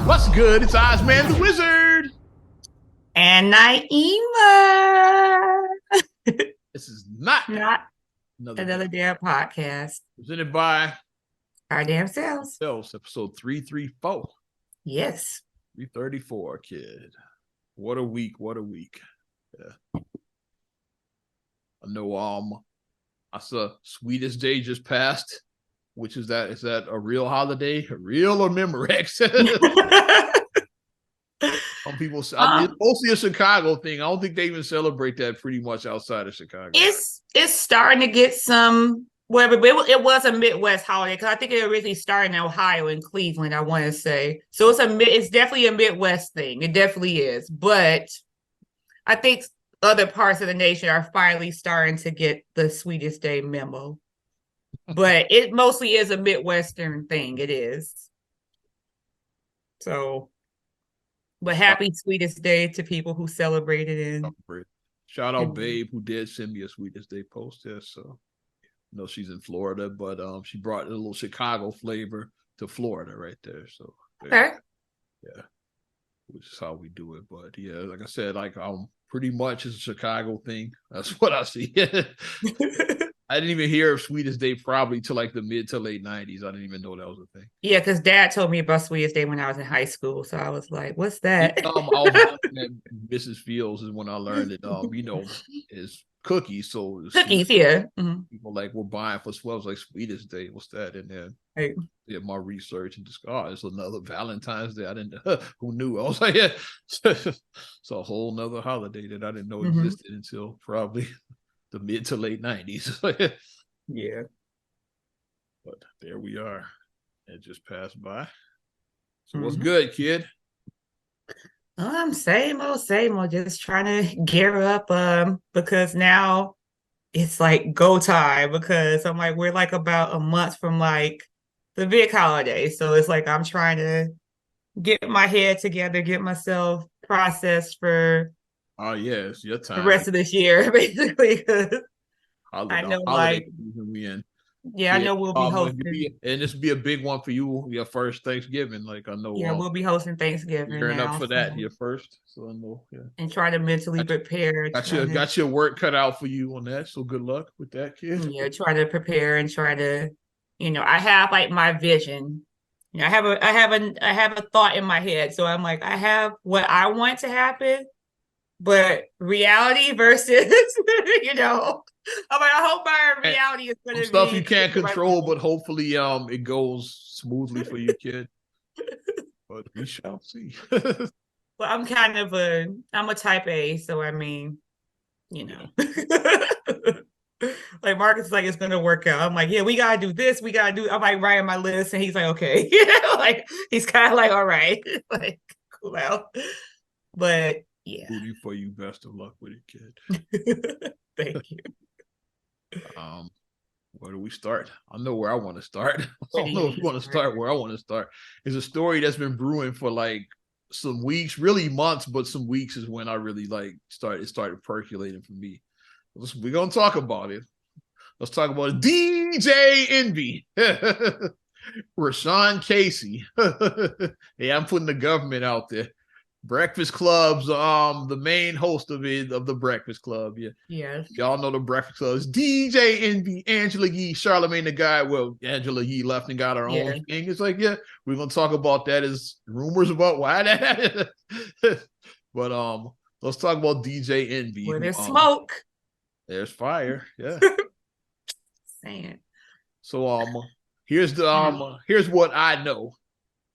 What's good? It's Ozman the Wizard. And Naima. This is not Not another another day. damn podcast. Presented by Our damn selves. ourselves, episode 334. Yes. 334, kid. What a week. What a week. Yeah. I know I saw Sweetest Day just passed. Which is that a real holiday? A real or Memorex? Some people say it's mostly a Chicago thing. I don't think they even celebrate that pretty much outside of Chicago. It's starting to get some whatever, but it was a Midwest holiday because I think it originally started in Ohio and Cleveland, I want to say. So it's definitely a Midwest thing. It definitely is. But I think other parts of the nation are finally starting to get the Sweetest Day memo. But it mostly is a Midwestern thing. It is. So, but happy Sweetest Day to people who celebrated it. Shout out Babe, who did send me a Sweetest Day post there. So, she's in Florida, but she brought a little Chicago flavor to Florida right there. So, okay. Yeah, which is how we do it. But yeah, like I said, pretty much it's a Chicago thing. That's what I see. I didn't even hear of Sweetest Day probably till like the mid to late 90s. I didn't even know that was a thing. Yeah, because Dad told me about Sweetest Day when I was in high school. So I was like, what's that? I was at Mrs. Fields is when I learned it, is cookies. So cookies, yeah. People were buying for swells like Sweetest Day. What's that? And then did my research and just, it's another Valentine's Day. I didn't who knew? I was like, yeah. It's a whole nother holiday that I didn't know existed until probably the mid to late 90s. Yeah. But there we are. It just passed by. So what's good, kid? Same old, just trying to gear up because now it's like go time because I'm like we're like about a month from like the big holiday. So it's like I'm trying to get my head together, get myself processed for yes, your time. The rest of this year, basically. I know like we in. Yeah, I know we'll be hosting. And this will be a big one for you, your first Thanksgiving. Like I know. Yeah, we'll be hosting Thanksgiving. Gearing up for that, your first. So I know. Yeah. And try to mentally prepare. Got your work cut out for you on that. So good luck with that, kid. Yeah, try to prepare and try to, I have like my vision. I have a thought in my head. So I'm like, I have what I want to happen, but reality versus, I'm like, I hope my reality is going to be stuff you can't control, but hopefully it goes smoothly for you, kid. But we shall see. Well, I'm a type A, so I mean, like Marcus is like, it's gonna work out. I'm like, yeah, we gotta do this, I'm like writing my list, and he's like, okay. Like he's kind of like, all right, like cool out. But yeah. Rooting for you, best of luck with it, kid. Thank you. Where do we start? I know where I want to start. I don't know if you want to start where I want to start. It's a story that's been brewing for like some weeks, really months, but some weeks is when I really started percolating for me. We're gonna talk about it. Let's talk about DJ Envy. Rashawn Casey. Yeah, I'm putting the government out there. Breakfast Club's the main host of the Breakfast Club. Yeah. Yes. Y'all know the Breakfast Club. It's DJ Envy, Angela Yee, Charlamagne the Guy. Well, Angela Yee left and got her own thing. It's like, yeah, we're gonna talk about that as rumors about why that. But let's talk about DJ Envy. Where there's smoke, there's fire. Yeah. Saying. So here's what I know.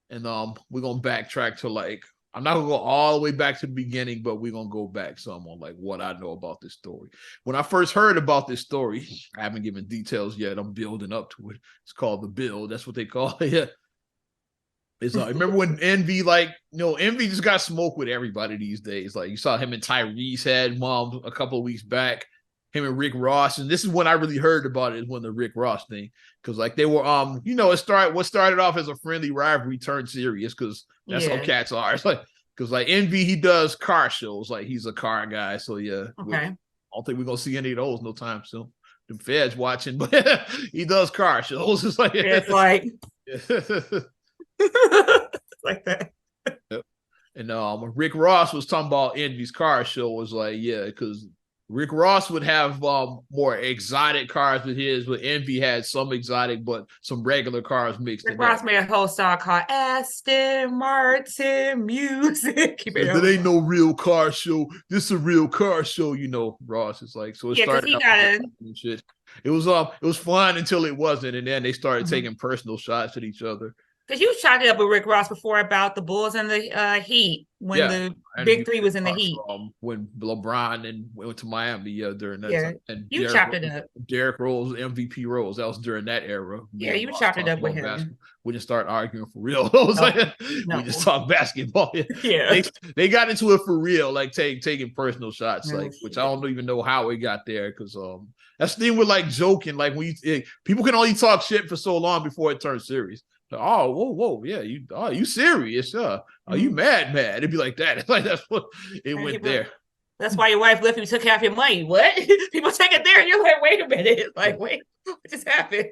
And we're gonna backtrack to I'm not gonna go all the way back to the beginning, but we're gonna go back some on what I know about this story. When I first heard about this story, I haven't given details yet. I'm building up to it. It's called the build. That's what they call it. Yeah. It's remember when Envy Envy just got smoked with everybody these days. Like you saw him and Tyrese had mom a couple of weeks back. Him and Rick Ross, and this is when I really heard about it, is when the Rick Ross thing, because they were what started off as a friendly rivalry turned serious, because that's how cats are. It's because Envy, he does car shows, he's a car guy, so yeah. Okay. I don't think we're gonna see any of those no time soon. The Fed's watching, but he does car shows. It's like it's like like that. And Rick Ross was talking about Envy's car show. Was like, yeah, because Rick Ross would have more exotic cars with his, but Envy had some exotic, but some regular cars mixed Rick in Ross there. made a whole song called Aston Martin Music. There ain't no real car show. This is a real car show, you know. Ross is like, so it Yeah, because started he out got a and shit. It was fun until it wasn't, and then they started taking personal shots at each other. because you shot it up with Rick Ross before about the Bulls and the Heat when the Big Three was in the Heat. When LeBron and went to Miami, during that time. And you chopped it up. Derrick Rose, MVP Rose, that was during that era. Yeah, you chopped it up with him. Basketball. We didn't start arguing for real. We just talked basketball. Yeah, they got into it for real, like taking personal shots, like which I don't even know how it got there, because that's the thing with like joking, like when people can only talk shit for so long before it turns serious. Like, oh, whoa, yeah, you serious? Are you mad? It'd be like that. It's like that's what it went there. That's why your wife left you, took half your money. What? People take it there, and you're like, wait a minute. Like, wait, what just happened?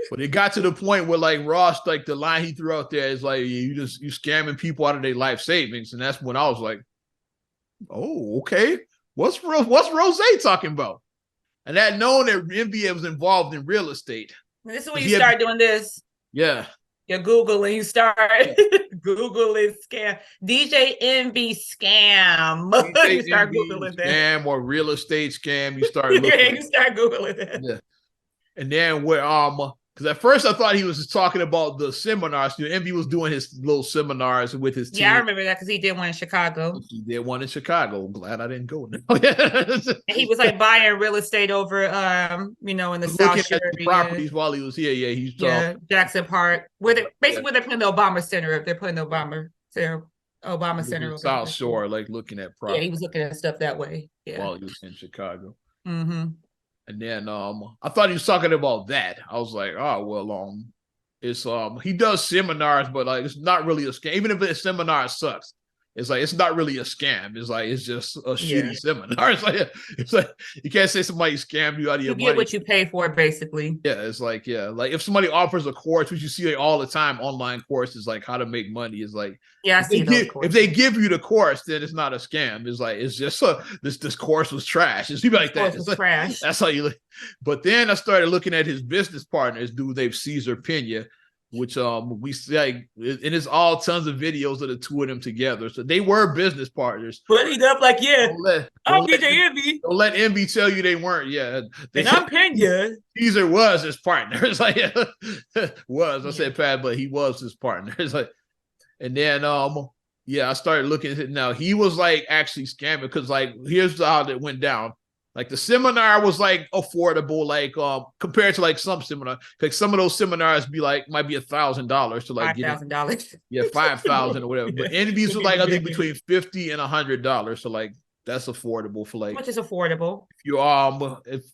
But it got to the point where like Ross, like the line he threw out there is like, you scamming people out of their life savings, and that's when I was like, oh, okay, what's Rose talking about? And I known that NBA was involved in real estate. This is when you start doing this. Yeah. You Google and you start Googling scam. DJ Envy scam. You start Googling that. Scam or real estate scam. You start looking. Yeah, you start Googling that. Yeah. And then where because at first I thought he was just talking about the seminars. Envy was doing his little seminars with his team. Yeah, I remember that because he did one in Chicago. He did one in Chicago. I'm glad I didn't go now. And he was like buying real estate over, in the South Shore area. Properties while he was here. Yeah, he's Jackson Park. Where they're putting the Obama Center up. They're putting the Obama Center. South Shore, like looking at property. Yeah, he was looking at stuff that way. Yeah, while he was in Chicago. Mm-hmm. And then I thought he was talking about that. I was like, oh well, it's he does seminars, but like it's not really a scam. Even if the seminar sucks, it's like it's not really a scam. It's like it's just a shitty seminar. It's like you can't say somebody scammed you out of your money. You get what you pay for, basically. Yeah, it's like like if somebody offers a course, which you see all the time, online courses like how to make money, is like I see those courses. If they give you the course, then it's not a scam. It's like it's just this course was trash. It's like that. It's like, trash. That's how you. But then I started looking at his business partners, they've Cesar Pena, which we see like, and it's all tons of videos of the two of them together. So they were business partners. Putting up like, I'm DJ Envy. Don't let Envy tell you they weren't. Yeah, and I'm Pena. Cesar was his partner. It's like I said Pat, but he was his partner. It's like, and then I started looking at it now. He was like actually scamming because like here's how it went down. Like the seminar was like affordable, like compared to like some seminar. Like some of those seminars might be $1,000 to like $5,000. Yeah, 5,000 or whatever. But Envy's was like I think between $50 and $100. So like that's affordable for like. Which is affordable. If you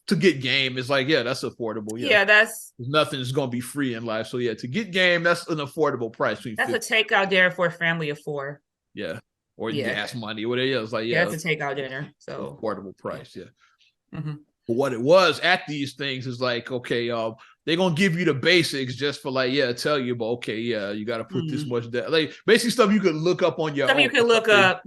to get game, it's like that's affordable. Yeah, nothing's gonna be free in life. So to get game, that's an affordable price. That's a takeout dinner for a family of 4. Yeah. Or gas money, whatever it is. Like, that's a takeout dinner. So affordable price, Mm-hmm. But what it was at these things is like, okay, they're gonna give you the basics just for like, tell you about you gotta put this much debt. Like basic stuff you can look up on your own. You can look up.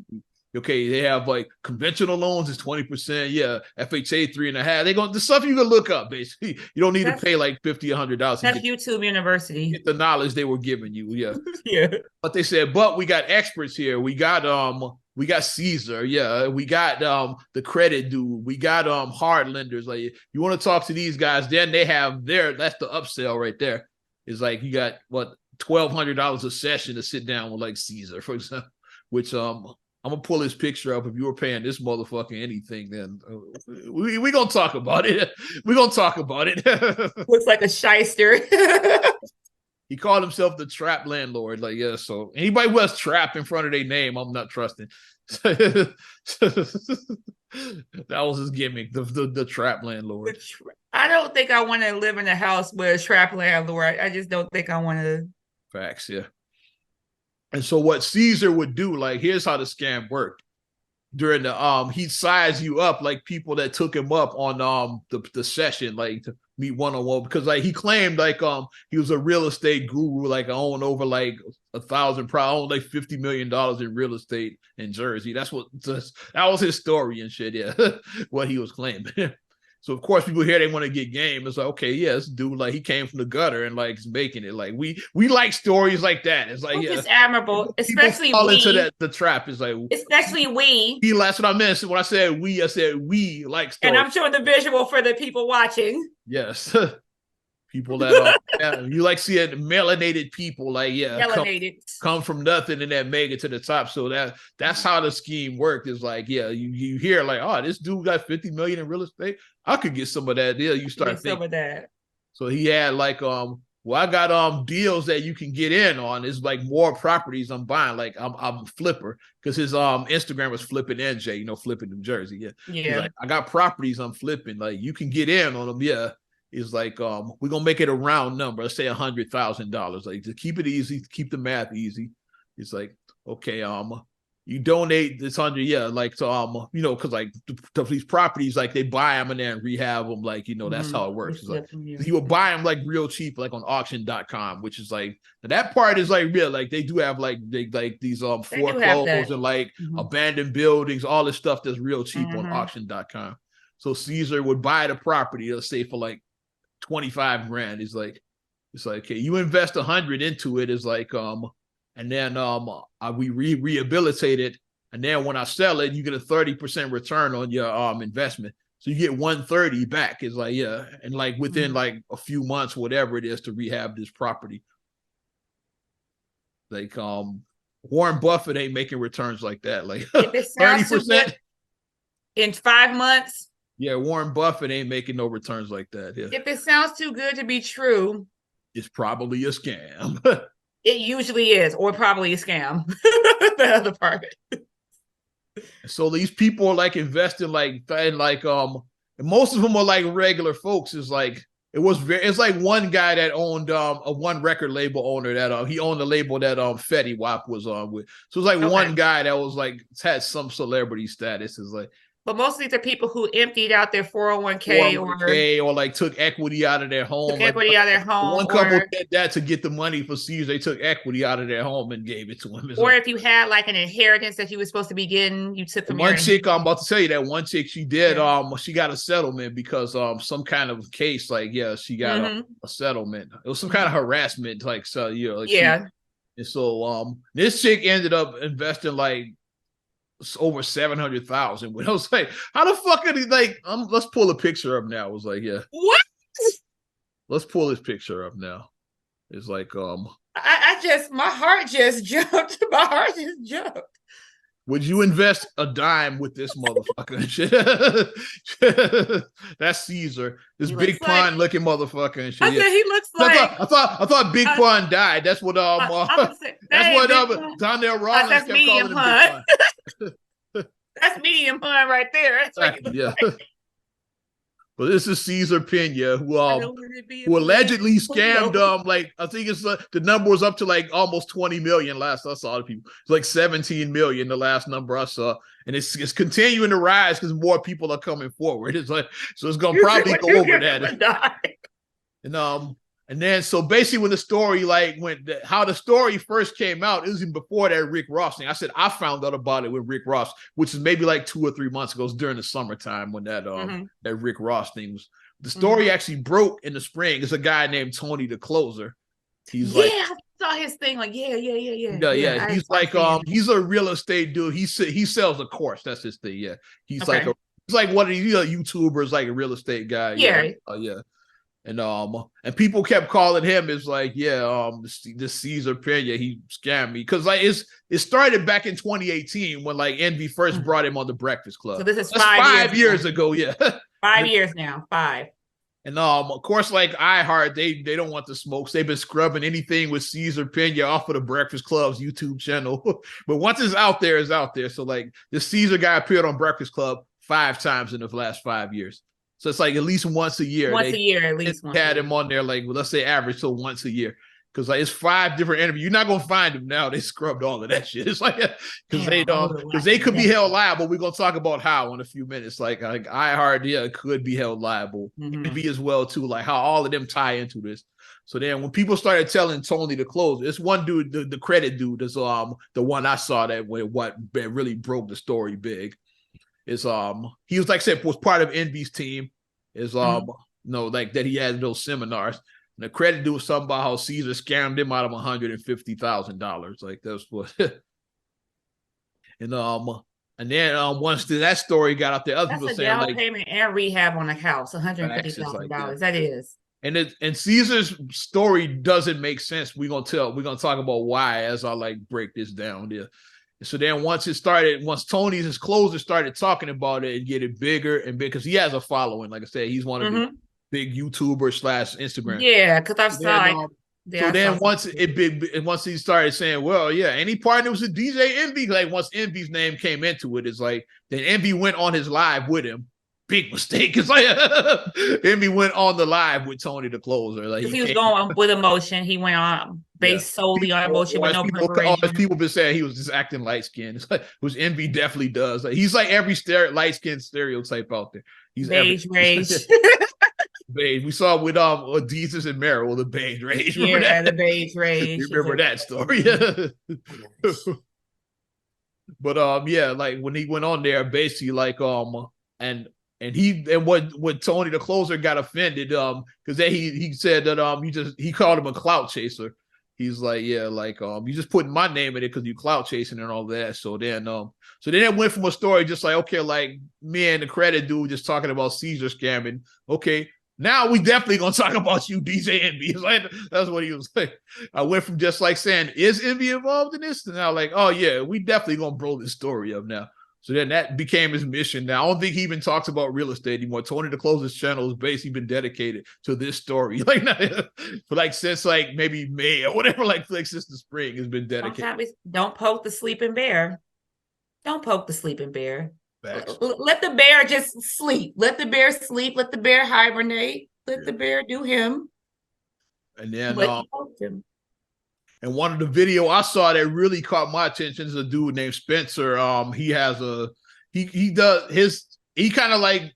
Okay, they have like conventional loans is 20%. FHA 3.5. The stuff you can look up basically. You don't need to pay like $50, $100. That's YouTube University. Get the knowledge they were giving you. Yeah. Yeah. But they said, but we got experts here. We got Caesar. Yeah. We got the credit dude. We got hard lenders. Like you want to talk to these guys, then they have that's the upsell right there. It's like you got $1,200 a session to sit down with like Caesar, for example, which I'm gonna pull his picture up. If you were paying this motherfucker anything, then we gonna talk about it. We're gonna talk about it. Looks like a shyster. He called himself the trap landlord. Like, so anybody who has trap in front of their name, I'm not trusting. That was his gimmick, the trap landlord. I don't think I want to live in a house with a trap landlord. I just don't think I want to. Facts, yeah. And so what Caesar would do, like, here's how the scam worked. During the he'd size you up like people that took him up on the session, like to meet one-on-one, because like he claimed like he was a real estate guru, like owned over like 1,000, probably owned like $50 million in real estate in Jersey. That was his story and shit. Yeah, what he was claiming. So of course people here they want to get game. It's like, okay, yeah, this dude like he came from the gutter and like is making it. Like we like stories like that. It's like Which yeah, is admirable, especially fall we. into the trap. It's like especially we. That's what I meant. So when I said we like stories. And I'm showing the visual for the people watching. Yes. People that you like seeing melanated people, like come from nothing and then make it to the top. So that's how the scheme worked. Is like, yeah, you hear like, oh, this dude got 50 million in real estate. I could get some of that. Yeah, you start thinking some of that. So he had like well, I got deals that you can get in on. It's like more properties I'm buying. Like I'm a flipper because his Instagram was flipping NJ, flipping New Jersey. Yeah. Yeah. Like, I got properties I'm flipping. Like you can get in on them. Yeah. Is like we're gonna make it a round number. Let's say $100,000. Like to keep it easy, keep the math easy. It's like, okay, you donate this 100, yeah, like to because like these properties, like they buy them and then rehab them, like that's how it works. It's like you will buy them like real cheap, like on auction.com, which is like that part is like real. Like they do have like these foreclosed and like abandoned buildings, all this stuff that's real cheap on auction.com. So Caesar would buy the property, let's say for like 25 grand. It's like, okay, you invest 100 into it. Is like, and then we rehabilitate it, and then when I sell it, you get a 30% return on your investment. So you get 130 back. It's like, yeah, and like within like a few months, whatever it is, to rehab this property. Like Warren Buffett ain't making returns like that. Like 30% in 5 months. Yeah, Warren Buffett ain't making no returns like that. Yeah. If it sounds too good to be true, it's probably a scam. It usually is, or probably a scam. The other part. So these people are like investing like and most of them are like regular folks. Is like it's like one guy that owned a one record label owner that he owned the label that Fetty Wap was on with. So it's like one guy that was like had some celebrity status. Is like. But mostly the people who emptied out their 401k or like took equity out of their home. One couple did that to get the money for Caesar. They took equity out of their home and gave it to him. Or if you had like an inheritance that you were supposed to be getting, you took from one chick. I'm about to tell you that one chick she did. She got a settlement because some kind of case. Like she got a settlement. It was some kind of harassment. Like so, and so this chick ended up investing like over 700,000. When I was like, how the fuck are they like? Let's pull a picture up now. I was like, yeah. What? Let's pull this picture up now. It's like my heart just jumped. My heart just jumped. Would you invest a dime with this motherfucker? That's Caesar. This big pun looking motherfucker and shit. I said he looks like. I thought Big Pun died. That's what that's what Donnell Rawlins kept calling him. Big Pun. That's medium pun right there. That's right. Yeah. But this is Caesar Pena, who allegedly scammed like I think it's the number was up to like almost 20 million last I saw the people. It's like 17 million the last number I saw, and it's continuing to rise because more people are coming forward. It's like so it's gonna probably go over that. And then so basically when the story how the story first came out, it was even before that Rick Ross thing. I said I found out about it with Rick Ross, which is maybe like 2 or 3 months ago. It was during the summertime when that that Rick Ross thing was. The story actually broke in the spring. It's a guy named Tony the Closer. He's I saw his thing. Like yeah. He's like he's a real estate dude. He sells a course. That's his thing. Yeah, he's like one of these YouTubers, like a real estate guy. Yeah. And people kept calling him. It's like, this Caesar Pena, he scammed me because like it started back in 2018 when like Envy first brought him on the Breakfast Club. So this is That's 5 years ago. Yeah, 5 years now. 5. And of course, like iHeart, they don't want the smokes. They've been scrubbing anything with Caesar Pena off of the Breakfast Club's YouTube channel. But once it's out there, it's out there. So like the Caesar guy appeared on Breakfast Club 5 times in the last 5 years. So it's like at least once a year. At least. Had him on there, like let's say average, so once a year. Because like it's 5 different interviews. You're not gonna find him now. They scrubbed all of that shit. It's like because they could be held liable. We're gonna talk about how in a few minutes. Like iHeart, could be held liable. Envy as well too. Like how all of them tie into this. So then when people started telling Tony to close, it's one dude, the credit dude is the one I saw that what really broke the story big. Is he was like I said, was part of Envy's team. Is like that he had those seminars. And the credit dude was something about how Caesar scammed him out of $150,000. Like that's what and then once that story got out there, other people saying down like payment and rehab on a house, $150,000. That is. And Caesar's story doesn't make sense. We're gonna talk about why as I like break this down there. So then once Tony's closer started talking about it and get it bigger and bigger, because he has a following. Like I said, he's one of the big YouTubers / Instagram. Yeah, because I've saw so then once he started saying, well, yeah, and he partners with DJ Envy, like once Envy's name came into it, it's like then Envy went on his live with him. Big mistake. It's like Envy went on the live with Tony the Closer. Like he was going with emotion. He went on based solely on emotion with no preparation. People been saying he was just acting light skinned. It's like which Envy definitely does. Like, he's like every light skinned stereotype out there. He's beige rage. Beige. We saw with Jesus and Meryl the beige rage. The beige rage. You remember that story? But like when he went on there, basically like and what Tony the Closer got offended because then he said that he called him a clout chaser. He's like, yeah, like you just putting my name in it because you clout chasing and all that. So then it went from a story just like, okay, like me and the credit dude just talking about Caesar scamming. Okay, now we definitely gonna talk about you, DJ Envy. Like, that's what he was like. I went from just like saying, is Envy involved in this? To now like, oh yeah, we definitely gonna blow this story up now. So then that became his mission. Now, I don't think he even talks about real estate anymore. Tony the Closer's channel has basically been dedicated to this story. Like for like since like maybe May or whatever, like since the spring has been dedicated. Don't poke the sleeping bear. Don't poke the sleeping bear. Let the bear just sleep. Let the bear sleep. Let the bear hibernate. Let the bear do him. And then and one of the video I saw that really caught my attention is a dude named Spencer. He has he kind of like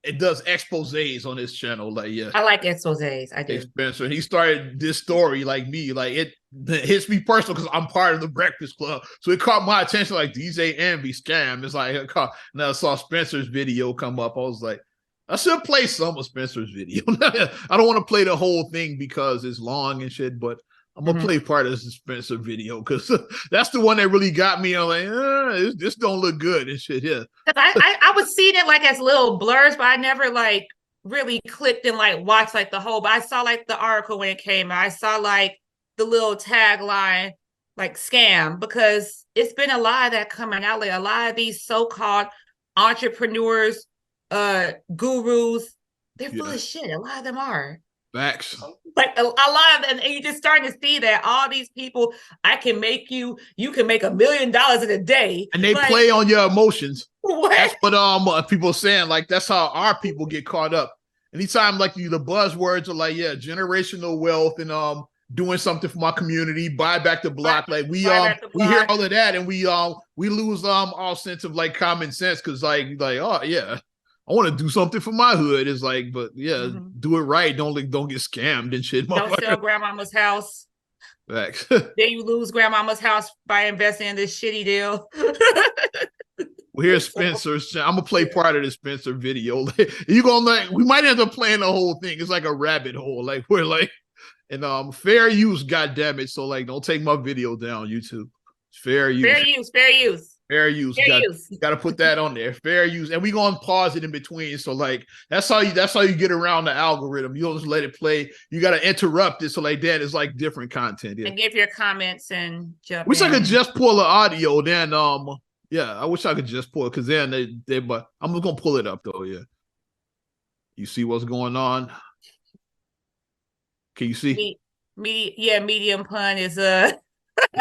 it does exposés on his channel. Like, yeah, I like exposés. I do. Spencer, and he started this story like me, like it hits me personal because I'm part of the Breakfast Club, so it caught my attention. Like DJ Envy scam. It's like and I saw Spencer's video come up. I was like, I should play some of Spencer's video. I don't want to play the whole thing because it's long and shit, but I'm gonna play part of the Spencer video because that's the one that really got me. I'm like, this don't look good and shit. Yeah, I was seeing it like as little blurs, but I never like really clicked and like watched like the whole. But I saw like the article when it came out. I saw like the little tagline like scam because it's been a lot of that coming out. Like a lot of these so-called entrepreneurs, gurus, they're full of shit. A lot of them are. Facts. Like a lot of them, and you're just starting to see that all these people, you can make $1 million in a day. And they play on your emotions. What? That's what people are saying. Like that's how our people get caught up. Anytime like the buzzwords are like, yeah, generational wealth and doing something for my community, buy back the block. Like we hear all of that and we lose all sense of like common sense because like oh yeah, I want to do something for my hood. It's like, but yeah, do it right. Don't get scammed and shit. Don't sell grandmama's house. Facts. Then you lose grandmama's house by investing in this shitty deal. Well, here's Spencer's. I'm gonna play part of the Spencer video. You gonna like? We might end up playing the whole thing. It's like a rabbit hole. Like we're like, and fair use. God damn it! So like, don't take my video down, YouTube. Fair use. Fair use. Fair use. Fair use. Got to put that on there. Fair use, and we gonna pause it in between. So like that's how you get around the algorithm. You don't just let it play. You got to interrupt it. So like that is like different content. Yeah. And give your comments and jump. Wish I could just pull the audio. Then yeah, I wish I could just pull it because then but I'm just gonna pull it up though. Yeah, you see what's going on? Can you see? Medium pun is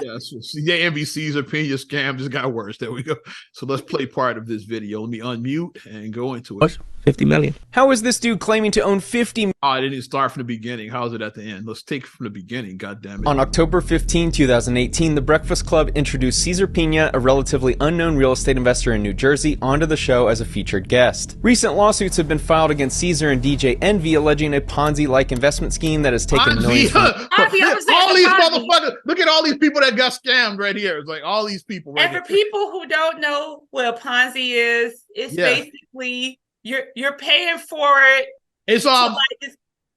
Yeah, so NBC's opinion scam just got worse. There we go. So let's play part of this video. Let me unmute and go into it. 50 million. How is this dude claiming to own 50 Oh, I didn't start from the beginning. How's it at the end? Let's take it from the beginning. God damn it. On October 15, 2018, The Breakfast Club introduced Cesar Pina, a relatively unknown real estate investor in New Jersey, onto the show as a featured guest. Recent lawsuits have been filed against Cesar and DJ Envy, alleging a Ponzi-like investment scheme that has taken millions from... all these motherfuckers. Look at all these people that got scammed right here. It's like all these people right here. And for people who don't know what a Ponzi is, it's basically you're paying for it. It's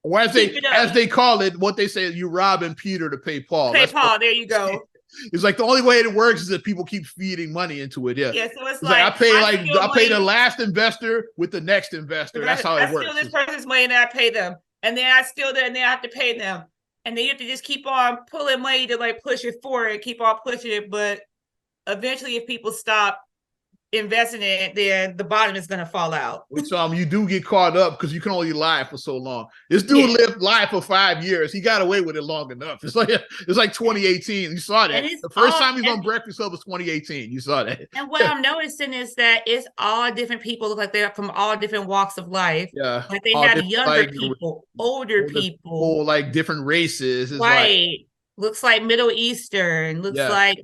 or as they call it, what they say is you robbing Peter to pay Paul. There you go. It's like the only way it works is that people keep feeding money into it. Yeah. Yeah. So it's like I pay the last investor with the next investor. That's how it works. I steal this person's money and I pay them, and then I steal that and then I have to pay them, and then you have to just keep on pulling money to like push it forward, keep on pushing it. But eventually, if people stop investing in it, then the bottom is going to fall out. Which you do get caught up because you can only lie for so long. This dude lived live for 5 years. He got away with it long enough. It's like 2018. You saw that. The first time he was on Breakfast Club was 2018. You saw that. And what I'm noticing is that it's all different people. Look like they're from all different walks of life. Yeah. Like they have younger people, older people, like different races. It's right. Looks like Middle Eastern. Looks like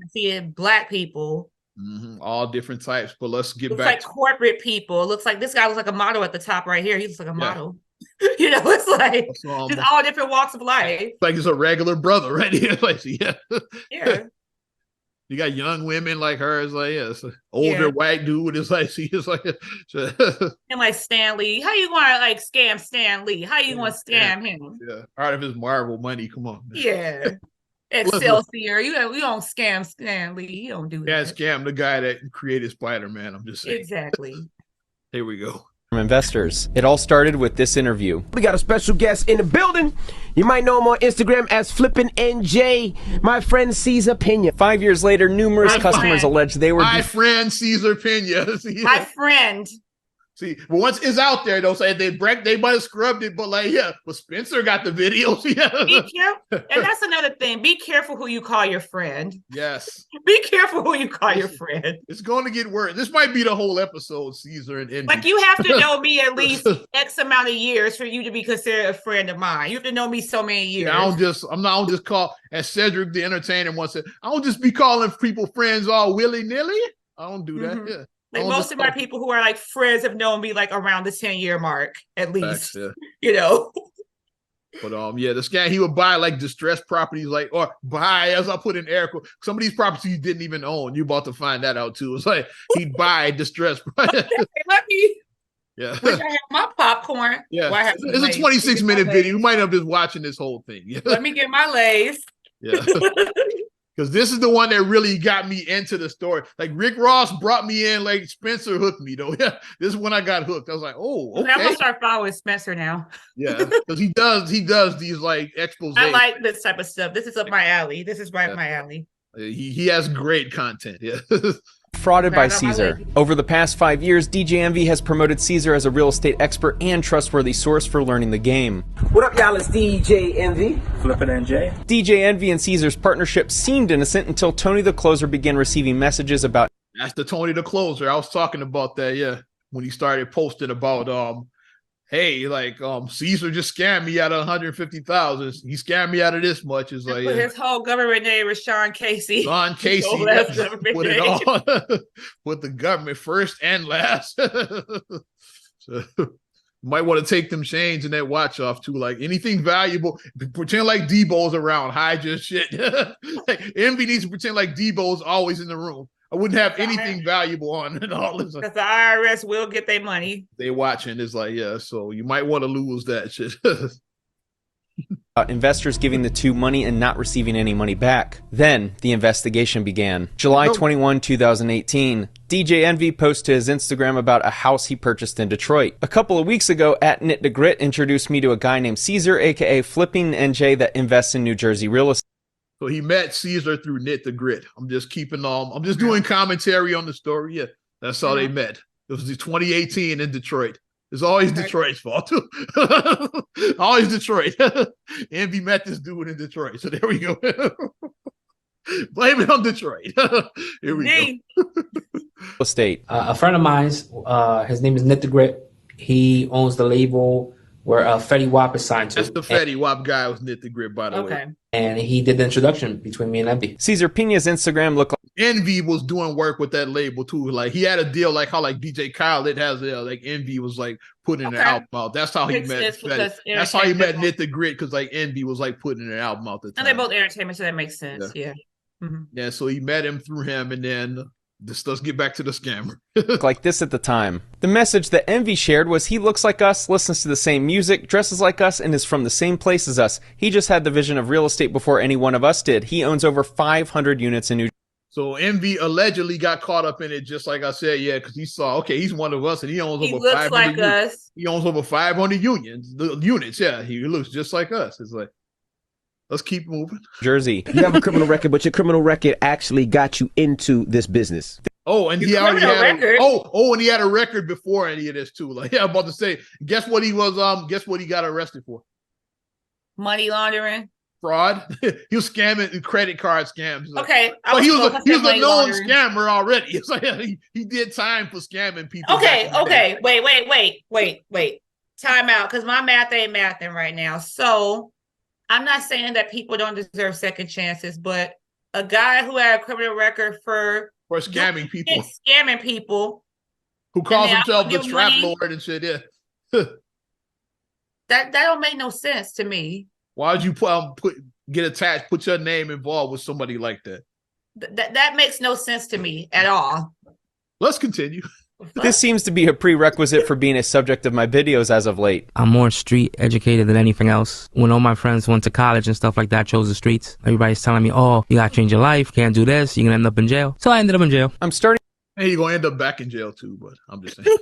Black people. Mm-hmm. All different types, but let's get looks back. Like corporate people. It looks like this guy looks like a model at the top right here. He looks like a model. It's like just all different walks of life. Like it's a regular brother right here. Like yeah. You got young women like her. It's like older white dude. It's like she is like and like Stan Lee. How you want to like scam Stan Lee? How you want to scam him? Yeah, out of his Marvel money. Come on. Man. Yeah. Excelsior, you don't scam Stan Lee. You don't do that. Yeah, scam the guy that created Spider-Man. I'm just saying. Exactly. Here we go. From investors. It all started with this interview. We got a special guest in the building. You might know him on Instagram as Flippin' NJ, my friend Cesar Pina. 5 years later, numerous customers alleged they were... My friend Cesar Pina. My friend. See, but once it's out there, they'll say they might have scrubbed it, but but Spencer got the videos. Be careful, and that's another thing. Be careful who you call your friend. Yes. Be careful who you call your friend. It's going to get worse. This might be the whole episode, Cesar and Envy. Like you have to know me at least X amount of years for you to be considered a friend of mine. You have to know me so many years. Yeah, I'm not just call, as Cedric the Entertainer once said, I don't just be calling people friends all willy-nilly. I don't do that. Yeah. Like most of my people who are like friends have known me like around the 10-year mark at least. Facts, But this guy, he would buy like distressed properties, or buy, as I put in air quotes, some of these properties you didn't even own. You're about to find that out too. It's like he'd buy distressed. Let me. Yeah. Wish I had my popcorn. Yeah. It's a 26-minute video. You might have just watching this whole thing. Yeah. Let me get my Lays. Yeah. Because this is the one that really got me into the story. Like Rick Ross brought me in, like Spencer hooked me though. Yeah, this is when I got hooked. I was like, oh, okay. I'm gonna start following Spencer now. Yeah, because he does these like exposes. I like this type of stuff. This is up my alley. This is right up my alley. He has great content. Yeah. Frauded by Cesar. Over the past 5 years, DJ Envy has promoted Cesar as a real estate expert and trustworthy source for learning the game. What up, y'all? It's DJ Envy. Flippin' NJ. DJ Envy and Cesar's partnership seemed innocent until Tony the Closer began receiving messages about... That's the Tony the Closer. I was talking about that, yeah, when he started posting about, hey, like Cesar just scammed me out of 150,000. He scammed me out of this much. It's like his whole government name was Sean Casey. Sean Casey put it on with the government first and last. So might want to take them chains and that watch off too. Like anything valuable, pretend like Debo's around, hide your shit. Like, Envy needs to pretend like Debo's always in the room. I wouldn't have anything valuable on and all this. Because the IRS will get their money. They watching. It's like, yeah, so you might want to lose that shit. Investors giving the two money and not receiving any money back. Then the investigation began. July 21, 2018. DJ Envy posted to his Instagram about a house he purchased in Detroit. A couple of weeks ago, @NitTheGrit introduced me to a guy named Cesar, aka Flipping NJ, that invests in New Jersey real estate. So he met Cesar through Knit the Grit. I'm just doing commentary on the story. Yeah, that's how they met. It was 2018 in Detroit. It's always Detroit's fault. Always Detroit. Envy met this dude in Detroit. So there we go. Blame it on Detroit. Here we go. Estate. A friend of mine's, his name is Knit the Grit. He owns the label where Fetty Wap is signed to. That's the Fetty Wap guy who's knit the grip, by the way. And he did the introduction between me and Envy. Cesar Pina's Instagram looked like Envy was doing work with that label too. Like he had a deal like how like DJ Khaled has like Envy was like putting an album out. That's how he met Fetty. That's how he met Knit the Grit, because like Envy was like putting an album out. And they're both entertainment, so that makes sense. Yeah. Yeah, so he met him through him, and then let's get back to the scammer. like this at the time. The message that Envy shared was he looks like us, listens to the same music, dresses like us, and is from the same place as us. He just had the vision of real estate before any one of us did. He owns over 500 units in New Jersey. So Envy allegedly got caught up in it, just like I said, yeah, because he saw, okay, he's one of us, and he owns over 500 like units. Us. He owns over 500 units. Yeah, he looks just like us. It's like, let's keep moving. Jersey. You have a criminal record, but your criminal record actually got you into this business. Oh, and he already had and he had a record before any of this too. Like, yeah, I'm about to say, guess what he got arrested for? Money laundering. Fraud. He was scamming credit card scams. Okay. He was a known scammer already. It's like he did time for scamming people. Okay. Wait. Time out, because my math ain't mathing right now. So I'm not saying that people don't deserve second chances, but a guy who had a criminal record for scamming people, who calls himself the trap lord and shit. Yeah. that don't make no sense to me. Why would you get attached, put your name involved with somebody like that? That makes no sense to me at all. Let's continue. This seems to be a prerequisite for being a subject of my videos as of late. I'm more street educated than anything else. When all my friends went to college and stuff like that, I chose the streets. Everybody's telling me, oh, you gotta change your life, can't do this, you're gonna end up in jail. So I ended up in jail. I'm starting Hey, you're gonna end up back in jail too, but I'm just saying.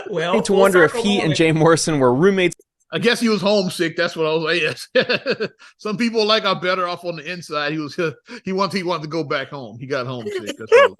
Well, to wonder if he and Jay Morrison were roommates. I guess he was homesick. That's what I was like. Yes. Some people like are better off on the inside. He wanted to go back home. He got homesick. That's what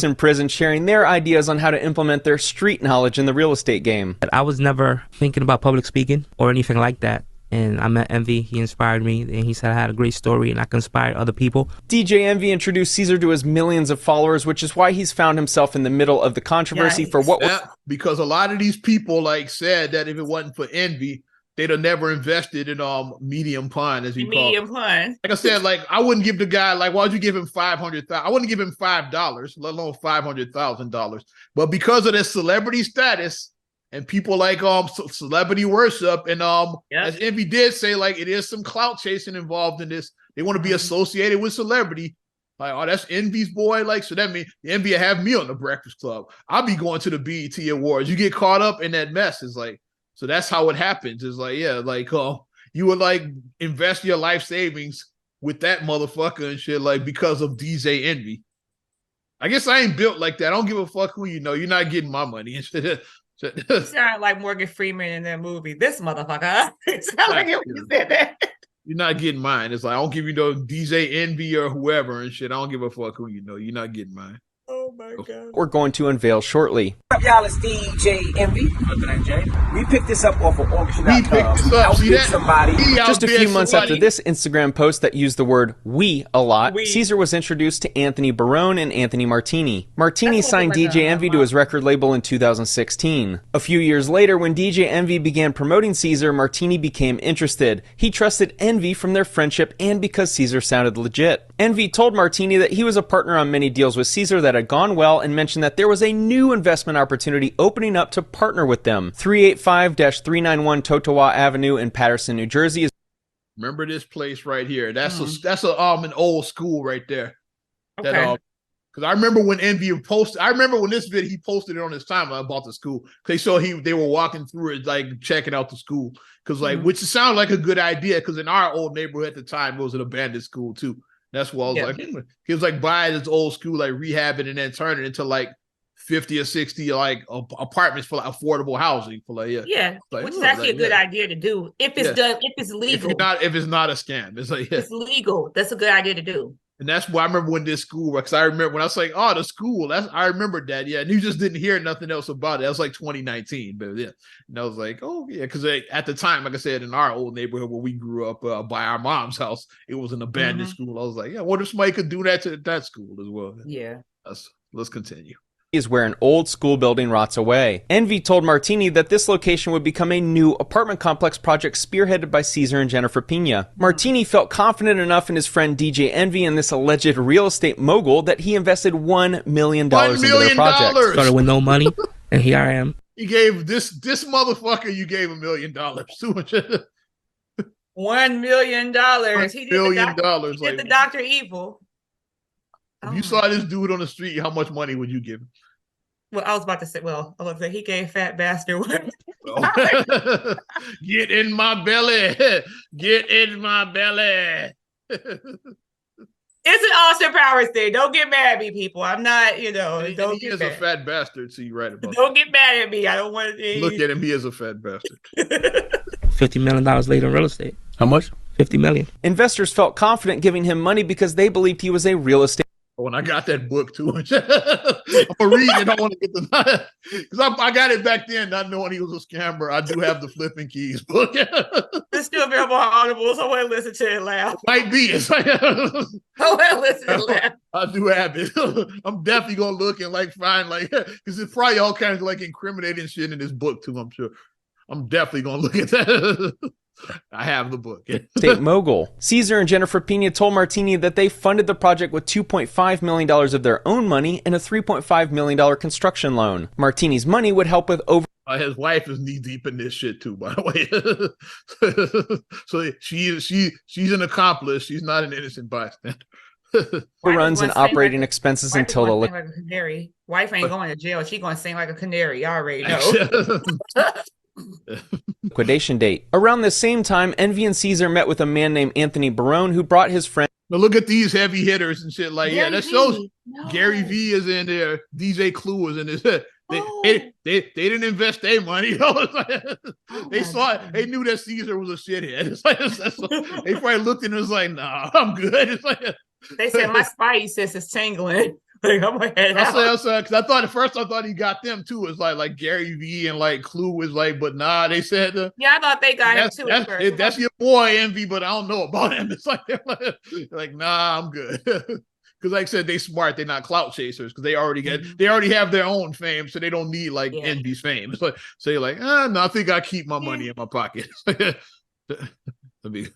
in prison, sharing their ideas on how to implement their street knowledge in the real estate game. I was never thinking about public speaking or anything like that. And I met Envy. He inspired me, and he said I had a great story and I can inspire other people. DJ Envy introduced Cesar to his millions of followers, which is why he's found himself in the middle of the controversy for what was... because a lot of these people said that if it wasn't for Envy, they'd have never invested in medium pine, as he called it. Medium pine. Like I said, I wouldn't give the guy, why would you give him $500,000? I wouldn't give him $5, let alone $500,000. But because of their celebrity status and people like celebrity worship, and as Envy did say, it is some clout chasing involved in this. They want to be associated with celebrity. That's Envy's boy. So that means Envy have me on the Breakfast Club. I'll be going to the BET Awards. You get caught up in that mess. It's so that's how it happens. It's you would invest your life savings with that motherfucker and shit, because of DJ Envy. I guess I ain't built like that. I don't give a fuck who you know. You're not getting my money and shit. You sound like Morgan Freeman in that movie. This motherfucker. It sounds like when you said that. You're not getting mine. It's I don't give you no DJ Envy or whoever and shit. I don't give a fuck who you know. You're not getting mine. Oh my God. We're going to unveil shortly. What up, y'all? It's DJ Envy. We picked this up off of auction.com. We picked this up. See that? Somebody. Just a few months after this Instagram post that used the word "we" a lot, Cesar was introduced to Anthony Barone and Anthony Martini. Martini signed DJ Envy to his record label in 2016. A few years later, when DJ Envy began promoting Cesar, Martini became interested. He trusted Envy from their friendship and because Cesar sounded legit. Envy told Martini that he was a partner on many deals with Cesar that had gone well, and mentioned that there was a new investment opportunity opening up to partner with them. 385-391 Totowa Avenue in Paterson, New Jersey. Remember this place right here? That's an old school right there. Okay. Because I remember when Envy posted. I remember when this video he posted it on his timeline about the school. They were walking through it, checking out the school. Because which sounded like a good idea. Because in our old neighborhood at the time, it was an abandoned school too. That's what I was he was buying this old school, rehabbing and then turning it into 50 or 60 apartments for affordable housing for which is actually a good idea to do if it's done, if it's legal. If it's not a scam, it's legal. That's a good idea to do. And that's why I remember when this school, because I remember when I was the school, I remember that, and you just didn't hear nothing else about it. That was 2019, but and I was because at the time, like I said, in our old neighborhood where we grew up by our mom's house, it was an abandoned school. I was I wonder if somebody could do that to that school as well. Yeah. Let's continue. is where an old school building rots away. Envy told Martini that this location would become a new apartment complex project spearheaded by Caesar and Jennifer Pena. Martini felt confident enough in his friend DJ Envy and this alleged real estate mogul that he invested $1 million into their project. Started with no money, and here I am. He gave this motherfucker, you gave $1 million to. $1 million. He did $1 million. He did the Dr. Evil. If you saw this dude on the street, how much money would you give him? Well, I was about to say, he gave fat bastard $1. Get in my belly. Get in my belly. It's an Austin Powers thing. Don't get mad at me, people. I'm not, He is a fat bastard, so you're right about Don't get mad at me. I don't want to look at him. He is a fat bastard. $50 million later in real estate. How much? $50 million. Investors felt confident giving him money because they believed he was a real estate. When I got that book too, I'm gonna read it. I want to get the because I got it back then, not knowing he was a scammer. I do have the Flipping Keys book. It's still available on Audible, so I want to listen to it loud. Might be. I want to listen to it loud. I do have it. I'm definitely gonna look and find because it's probably all kinds of incriminating shit in this book too. I'm sure. I'm definitely gonna look at that. I have the book. State mogul. Caesar and Jennifer Pena told Martini that they funded the project with $2.5 million of their own money and a $3.5 million construction loan. Martini's money would help with his wife is knee deep in this shit too, by the way. So she's an accomplice. She's not an innocent bystander. overruns and operating expenses until the like a canary. Wife ain't going to jail. She gonna sing like a canary. I already know. liquidation date. Around the same time, Envy and Caesar met with a man named Anthony Barone who brought his friend. Now look at these heavy hitters and shit that shows Gary V is in there. DJ Clue is in this. They didn't invest their money. They saw it. They knew that Caesar was a shithead. They probably looked and was like, "Nah, I'm good." They said my spidey sense is tingling. I'm gonna head out. Because I thought at first he got them too. It's like Gary V and Clue was but nah. They said I thought they got him too. That's your boy Envy, but I don't know about him. It's like nah, I'm good. Because I said, they smart. They're not clout chasers because they already have their own fame, so they don't need Envy's fame. So you're no, I think I keep my money in my pocket.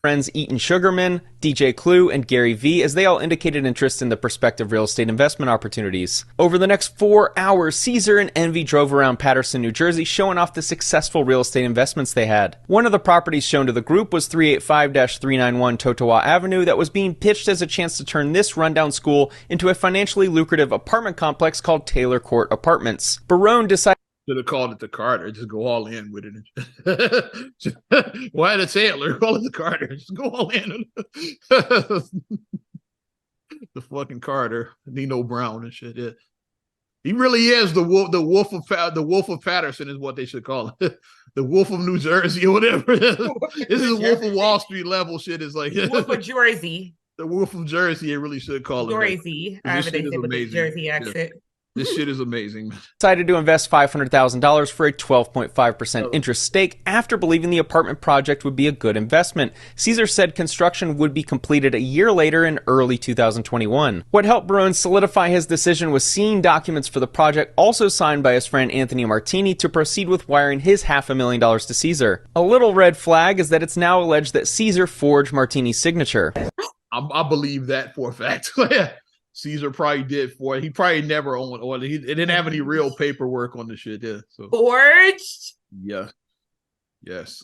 Friends Eaton Sugarman, DJ Clue, and Gary V, as they all indicated interest in the prospective real estate investment opportunities. Over the next 4 hours, Caesar and Envy drove around Paterson, New Jersey, showing off the successful real estate investments they had. One of the properties shown to the group was 385-391 Totowa Avenue that was being pitched as a chance to turn this rundown school into a financially lucrative apartment complex called Taylor Court Apartments. Barone decided should have called it the Carter. Just go all in with it. Why the Taylor? Call it the Carter. Just go all in. The fucking Carter, Nino Brown and shit. Yeah, he really is the wolf of Patterson is what they should call it. The Wolf of New Jersey or whatever. This is Wolf of Wall Street level shit. Is Wolf of Jersey. The Wolf of Jersey. It really should call it Jersey. However they say with the Jersey accent. Yeah. This shit is amazing. Decided to invest $500,000 for a 12.5% interest stake after believing the apartment project would be a good investment. Caesar said construction would be completed a year later in early 2021. What helped Barone solidify his decision was seeing documents for the project also signed by his friend Anthony Martini to proceed with wiring his $500,000 to Caesar. A little red flag is that it's now alleged that Caesar forged Martini's signature. I believe that for a fact. Caesar probably did for it. He probably never owned oil. He didn't have any real paperwork on the shit. Yeah. So forged. Yeah. Yes.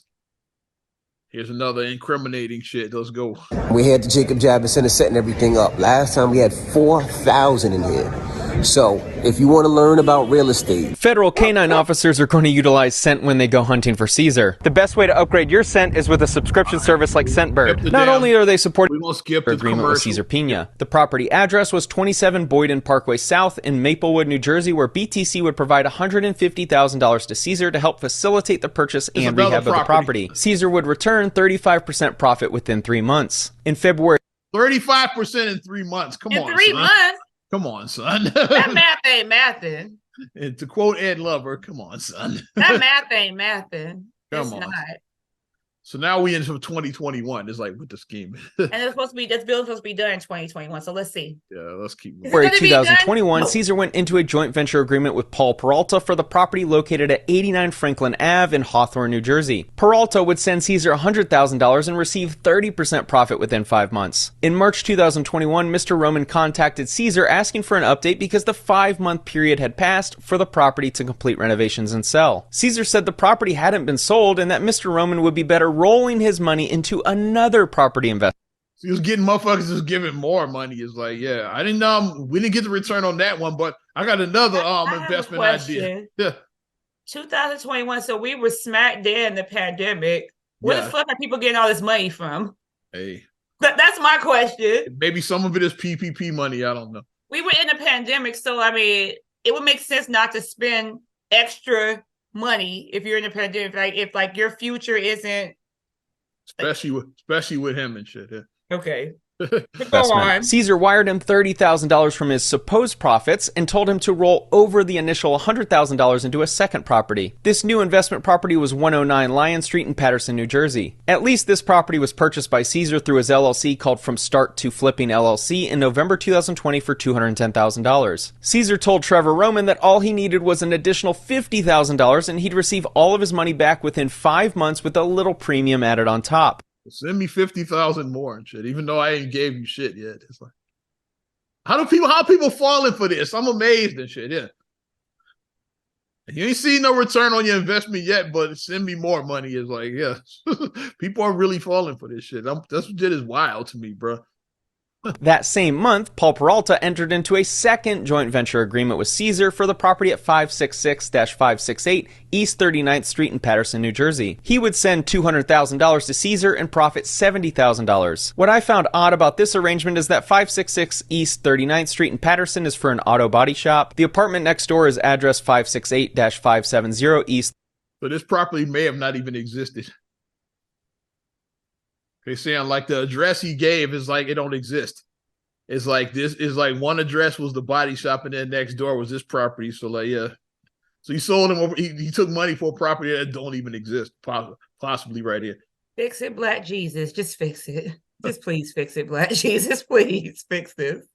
Here's another incriminating shit. Let's go. We had the Jacob Javits Center setting everything up. Last time we had 4,000 in here. So, if you want to learn about real estate, federal canine officers are going to utilize Scent when they go hunting for Caesar. The best way to upgrade your Scent is with a subscription service like Scentbird. Not only are they supporting their agreement with Caesar Pena, the property address was 27 Boyden Parkway South in Maplewood, New Jersey, where BTC would provide $150,000 to Caesar to help facilitate the purchase and rehab of the property. Caesar would return 35% profit within 3 months. In February, 35% in 3 months. Come on, 3 months. Come on, son. That math ain't mathing. And to quote Ed Lover, come on, son. That math ain't mathing. Come on. Not. So now we into 2021. It's like with the scheme. And it's supposed to be this bill's supposed to be done in 2021. So let's see. Yeah, let's keep moving. February gonna be done? 2021, No. Caesar went into a joint venture agreement with Paul Peralta for the property located at 89 Franklin Ave in Hawthorne, New Jersey. Peralta would send Caesar $100,000 and receive 30% profit within 5 months. In March 2021, Mr. Roman contacted Caesar asking for an update because the 5-month period had passed for the property to complete renovations and sell. Caesar said the property hadn't been sold and that Mr. Roman would be better rolling his money into another property investment. So he was getting motherfuckers just giving more money. It's like, yeah, I didn't we didn't get the return on that one, but I got another I have a investment idea. question. Yeah. 2021. So we were smack dead in the pandemic. Where Yeah. the fuck are people getting all this money from? Hey, That's my question. maybe some of it is PPP money. I don't know. We were in the pandemic, so I mean, it would make sense not to spend extra money if you're in the pandemic. Like if like your future isn't Especially with him and shit. Yeah. okay. Go investment. on. Caesar wired him $30,000 from his supposed profits and told him to roll over the initial $100,000 into a second property. This new investment property was 109 Lion Street in Paterson, New Jersey. At least this property was purchased by Caesar through his LLC called From Start to Flipping LLC in November 2020 for $210,000. Caesar told Trevor Roman that all he needed was an additional $50,000 and he'd receive all of his money back within 5 months with a little premium added on top. Send me 50,000 more and shit, even though I ain't gave you shit yet. It's like, how people falling for this? I'm amazed and shit. Yeah. You ain't seen no return on your investment yet, but send me more money. Is like, yeah, people are really falling for this shit. That's what is wild to me, bro. That same month, Paul Peralta entered into a second joint venture agreement with Caesar for the property at 566-568 East 39th Street in Paterson, New Jersey. He would send $200,000 to Caesar and profit $70,000. What I found odd about this arrangement is that 566 East 39th Street in Paterson is for an auto body shop. The apartment next door is address 568-570 East. So this property may have not even existed. They saying like the address he gave is like it don't exist. It's like this is like one address was the body shop and then next door was this property. So like yeah, so he sold him over. He took money for a property that don't even exist. Possibly right here. Fix it, Black Jesus. Just fix it. Just please fix it, Black Jesus. Please fix this.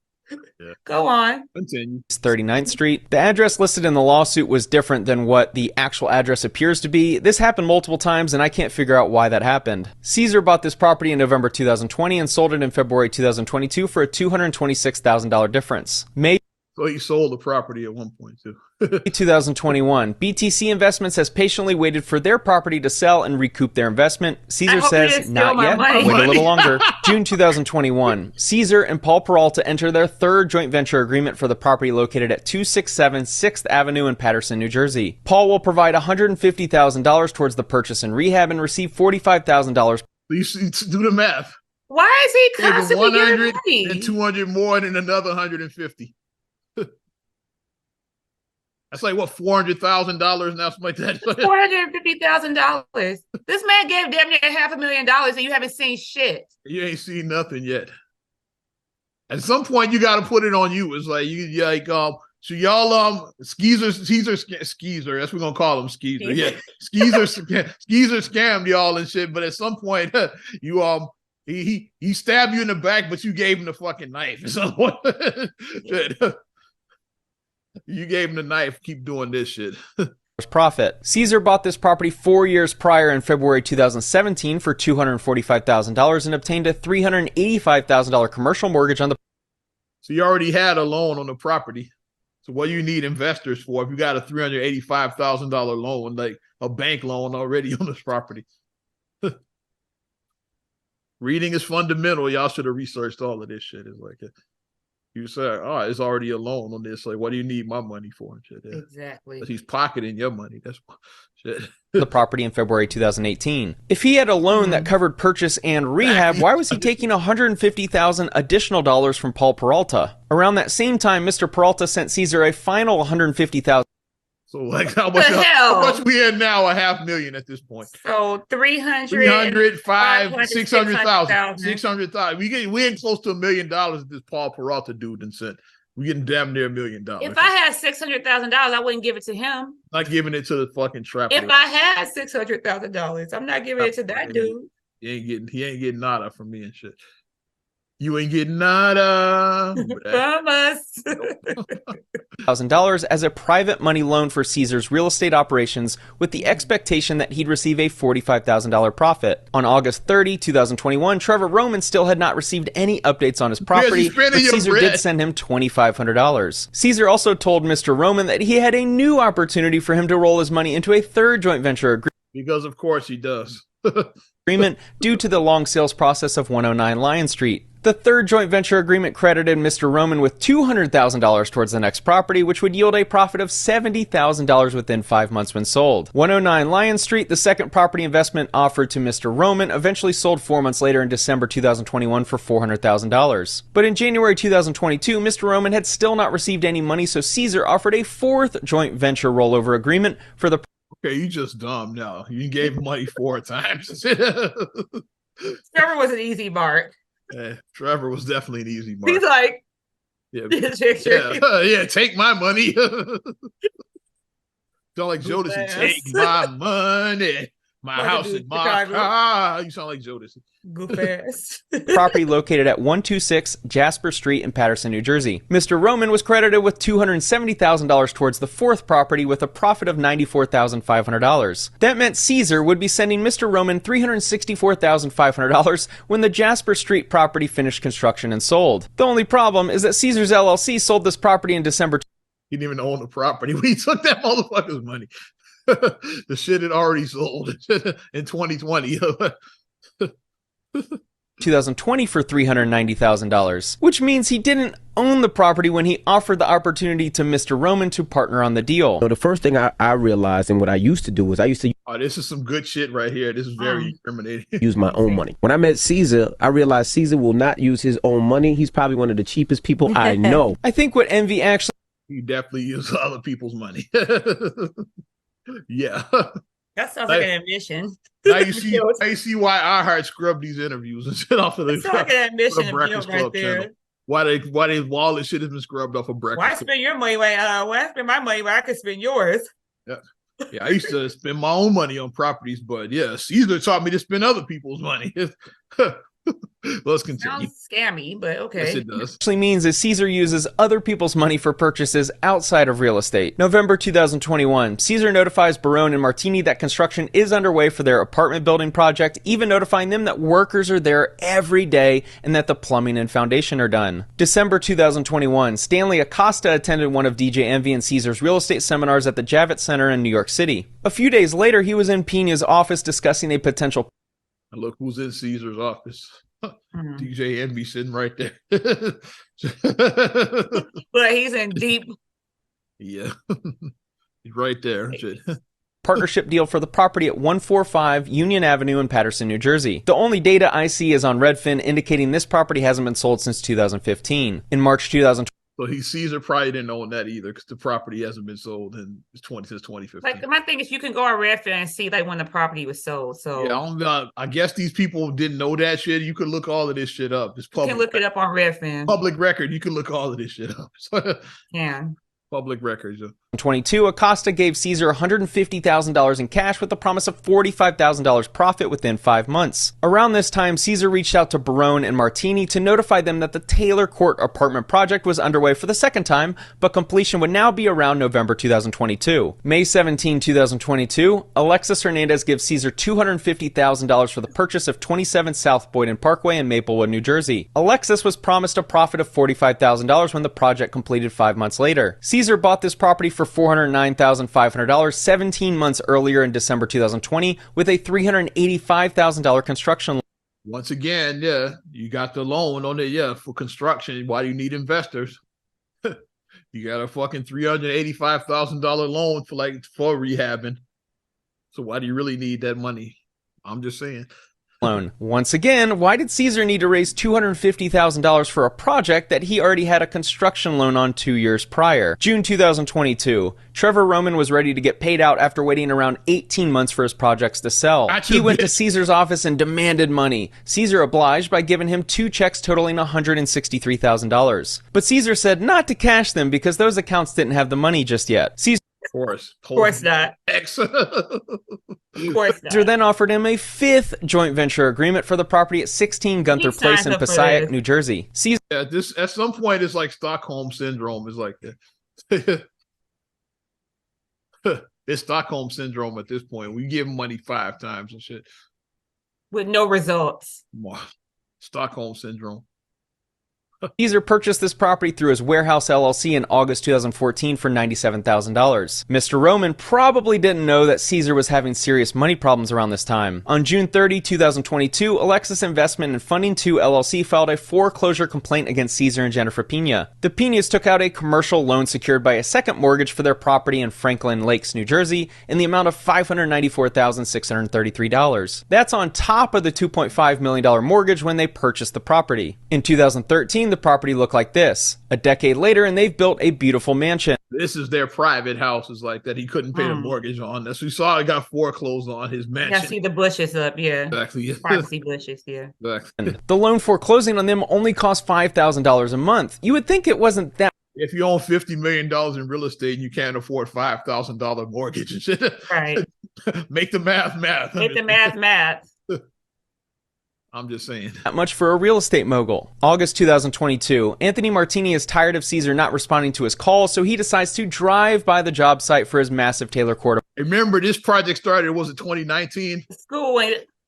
Yeah. Go on. Continue. 39th Street. The address listed in the lawsuit was different than what the actual address appears to be. This happened multiple times and I can't figure out why that happened. Caesar bought this property in November 2020 and sold it in February 2022 for a $226,000 difference. May So he sold the property at one point too. 2021. BTC Investments has patiently waited for their property to sell and recoup their investment. Caesar hope you says, didn't steal not my yet. money." Wait a little longer. June 2021. Caesar and Paul Peralta enter their third joint venture agreement for the property located at 267 6th Avenue in Paterson, New Jersey. Paul will provide $150,000 towards the purchase and rehab and receive $45,000. You see, do the math. Why is he Maybe constantly getting 100 money? and 200 more than another 150. That's like what, $400,000 now, something like that. $450,000. This man gave damn near $500,000 and you haven't seen shit. You ain't seen nothing yet. At some point, you got to put it on you. It's like you like so y'all Skeezer. That's what we're gonna call him, Skeezer. Yeah, Skeezer scammed y'all and shit. But at some point, you he stabbed you in the back, but you gave him the fucking knife. You gave him the knife. Keep doing this shit. Profit. Caesar bought this property 4 years prior in February 2017 for $245,000 and obtained a $385,000 commercial mortgage on the. So you already had a loan on the property. So what do you need investors for if you got a $385,000 loan, like a bank loan already on this property? Reading is fundamental. Y'all should have researched all of this shit. It's like you say, oh, it's already a loan on this. Like, what do you need my money for? And shit. Yeah. Exactly. He's pocketing your money. That's shit. The property in February 2018. If he had a loan that covered purchase and rehab, why was he taking $150,000 additional dollars from Paul Peralta? Around that same time, Mr. Peralta sent Caesar a final $150,000. So like how much we in now? $500,000 at this point. So 300, 600,000. We ain't close to $1 million that this Paul Peralta dude and sent. We're getting damn near $1 million. If I had $600,000, I wouldn't give it to him. Not giving it to the fucking trapper. If I had $600,000, I'm not giving it to that dude. He ain't getting nada from me and shit. You ain't getting nada from us. $1,000 as a private money loan for Caesar's real estate operations with the expectation that he'd receive a $45,000 profit. On August 30, 2021, Trevor Roman still had not received any updates on his property, but Caesar did send him $2,500. Caesar also told Mr. Roman that he had a new opportunity for him to roll his money into a third joint venture agreement. Because of course he does. Agreement due to the long sales process of 109 Lion Street. The third joint venture agreement credited Mr. Roman with $200,000 towards the next property, which would yield a profit of $70,000 within 5 months when sold. 109 Lion Street, the second property investment offered to Mr. Roman, eventually sold 4 months later in December 2021 for $400,000. But in January 2022, Mr. Roman had still not received any money, so Caesar offered a fourth joint venture rollover agreement for the... Okay, you just dumb now. You gave him money 4 times. Trevor was an easy mark. Yeah, Trevor was definitely an easy mark. He's like, yeah, take my money. Sound like Jodeci. Take my money, my house and my car. You sound like Jodeci. Goof ass. Property located at 126 Jasper Street in Paterson, New Jersey. Mr. Roman was credited with $270,000 towards the fourth property with a profit of $94,500. That meant Caesar would be sending Mr. Roman $364,500 when the Jasper Street property finished construction and sold. The only problem is that Caesar's LLC sold this property in December. He didn't even own the property. We took that motherfucker's money. The shit had already sold in 2020. 2020 for $390,000, which means he didn't own the property when he offered the opportunity to Mr. Roman to partner on the deal. So the first thing I realized, and what I used to do was I used to this is some good shit right here. This is very incriminating. use my own money. When I met Caesar, I realized Caesar will not use his own money. He's probably one of the cheapest people I know. I think what Envy actually... He definitely uses other people's money. Yeah. That sounds like an admission. Now you see why I heart scrub these interviews and shit off of the. That's like an admission Breakfast right there. Channel. Why all this shit has been scrubbed off of Breakfast? Why spend your money why I spend my money where I could spend yours? Yeah. I used to spend my own money on properties, but yeah, Caesar taught me to spend other people's money. Let's continue. Sounds scammy, but okay. Yes, it does. Actually means is Caesar uses other people's money for purchases outside of real estate. November 2021, Caesar notifies Barone and Martini that construction is underway for their apartment building project, even notifying them that workers are there every day and that the plumbing and foundation are done. December 2021, Stanley Acosta attended one of DJ Envy and Caesar's real estate seminars at the Javits Center in New York City. A few days later, he was in Pena's office discussing a potential... And look who's in Caesar's office. DJ Envy sitting right there. But he's in deep. Yeah. He's right there. Partnership deal for the property at 145 Union Avenue in Paterson, New Jersey. The only data I see is on Redfin indicating this property hasn't been sold since 2015. In March 2020. So Caesar probably didn't own that either because the property hasn't been sold since 2015. Like my thing is, you can go on Redfin and see like when the property was sold. So yeah, I guess these people didn't know that shit. You can look all of this shit up. It's public. You can look it up on Redfin. Public record. You can look all of this shit up. Yeah. Public records. Yeah. 2022, Acosta gave Caesar $150,000 in cash with the promise of $45,000 profit within 5 months. Around this time, Caesar reached out to Barone and Martini to notify them that the Taylor Court apartment project was underway for the second time, but completion would now be around November 2022. May 17, 2022, Alexis Hernandez gives Caesar $250,000 for the purchase of 27 South Boyden Parkway in Maplewood, New Jersey. Alexis was promised a profit of $45,000 when the project completed 5 months later. Caesar bought this property for $409,500 17 months earlier in December 2020 with a $385,000 construction loan. Once again, yeah, you got the loan on it, for construction. Why do you need investors? You got a fucking $385,000 loan for rehabbing. So why do you really need that money? I'm just saying. loan. Once again, why did Caesar need to raise $250,000 for a project that he already had a construction loan on 2 years prior? June 2022. Trevor Roman was ready to get paid out after waiting around 18 months for his projects to sell. He went to Caesar's office and demanded money. Caesar obliged by giving him 2 checks totaling $163,000. But Caesar said not to cash them because those accounts didn't have the money just yet. Caesar Of course not. Of course not. then offered him a 5th joint venture agreement for the property at 16 Gunther Place in Passaic, New Jersey. Caesar this at some point it's like Stockholm syndrome. It's like it's Stockholm syndrome at this point. We give him money 5 times and shit with no results. Stockholm syndrome. Caesar purchased this property through his warehouse LLC in August 2014 for $97,000. Mr. Roman probably didn't know that Caesar was having serious money problems around this time. On June 30, 2022, Alexis Investment and Funding 2 LLC filed a foreclosure complaint against Caesar and Jennifer Pena. The Penas took out a commercial loan secured by a second mortgage for their property in Franklin Lakes, New Jersey, in the amount of $594,633. That's on top of the $2.5 million mortgage when they purchased the property. In 2013, the property looked like this. A decade later, and they've built a beautiful mansion. This is their private houses like that he couldn't pay the mortgage on. That's we saw. It got foreclosed on his mansion. Yeah, see the bushes up, yeah. Exactly. Privacy bushes, yeah. Exactly. The loan foreclosing on them only cost $5,000 a month. You would think it wasn't that. If you own $50 million in real estate and you can't afford $5,000 mortgage and shit, right? Make the math. Make the math. I'm just saying. That much for a real estate mogul. August 2022. Anthony Martini is tired of Caesar not responding to his calls, so he decides to drive by the job site for his massive Taylor Court. Remember, this project started, was it 2019? School.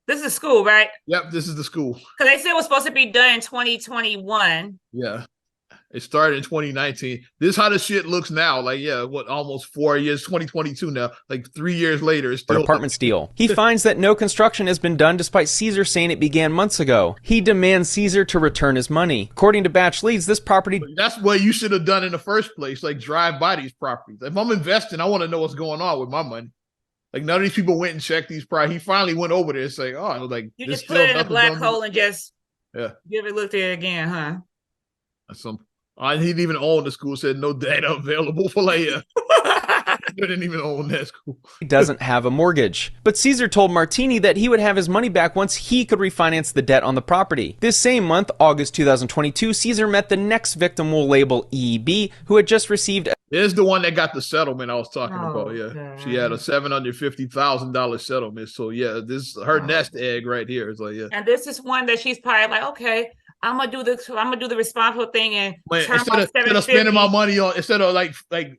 This is school, right? Yep, this is the school. Because they said it was supposed to be done in 2021. Yeah. It started in 2019. This is how the shit looks now. Like, yeah, almost 4 years, 2022 now. Like 3 years later, it's still apartment deal. He finds that no construction has been done despite Caesar saying it began months ago. He demands Caesar to return his money. According to Batch Leads, this property... That's what you should have done in the first place. Like, drive by these properties. If I'm investing, I want to know what's going on with my money. Like, none of these people went and checked these properties. He finally went over there and say, oh, like... You just put it in a black hole and just give it a look at it again, huh? That's some... he didn't even own the school. Said no data available for like. He didn't even own that school. He doesn't have a mortgage. But Caesar told Martini that he would have his money back once he could refinance the debt on the property. This same month, August 2022, Caesar met the next victim we'll label EB, who had just received. There's the one that got the settlement I was talking about. Yeah, God. She had a $750,000 settlement. So yeah, this is her nest egg right here. It's like and this is one that she's probably like, okay, I'm gonna do the responsible thing and instead of spending my money on like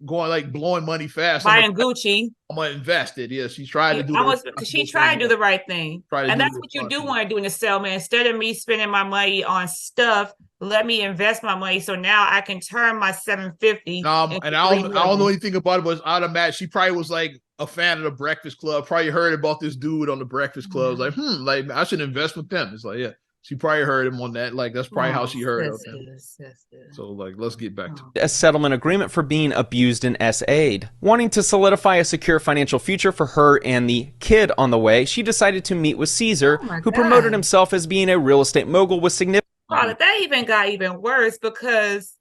going like blowing money fast. Buying Gucci. I'm gonna invest it. Yeah, she tried to do. She tried to do the right thing, and that's what you do want to do in the settlement. Instead of me spending my money on stuff, let me invest my money so now I can turn my $750. And I don't know anything about it, but it's automatic. She probably was like a fan of the Breakfast Club. Probably heard about this dude on the Breakfast Club. Like, like I should invest with them. It's like, yeah. She probably heard him on that. Like, that's probably how she heard of him. So, like, let's get back to a settlement agreement for being abused and SA'd. Wanting to solidify a secure financial future for her and the kid on the way, she decided to meet with Caesar, who promoted himself as being a real estate mogul with significant... That even got even worse because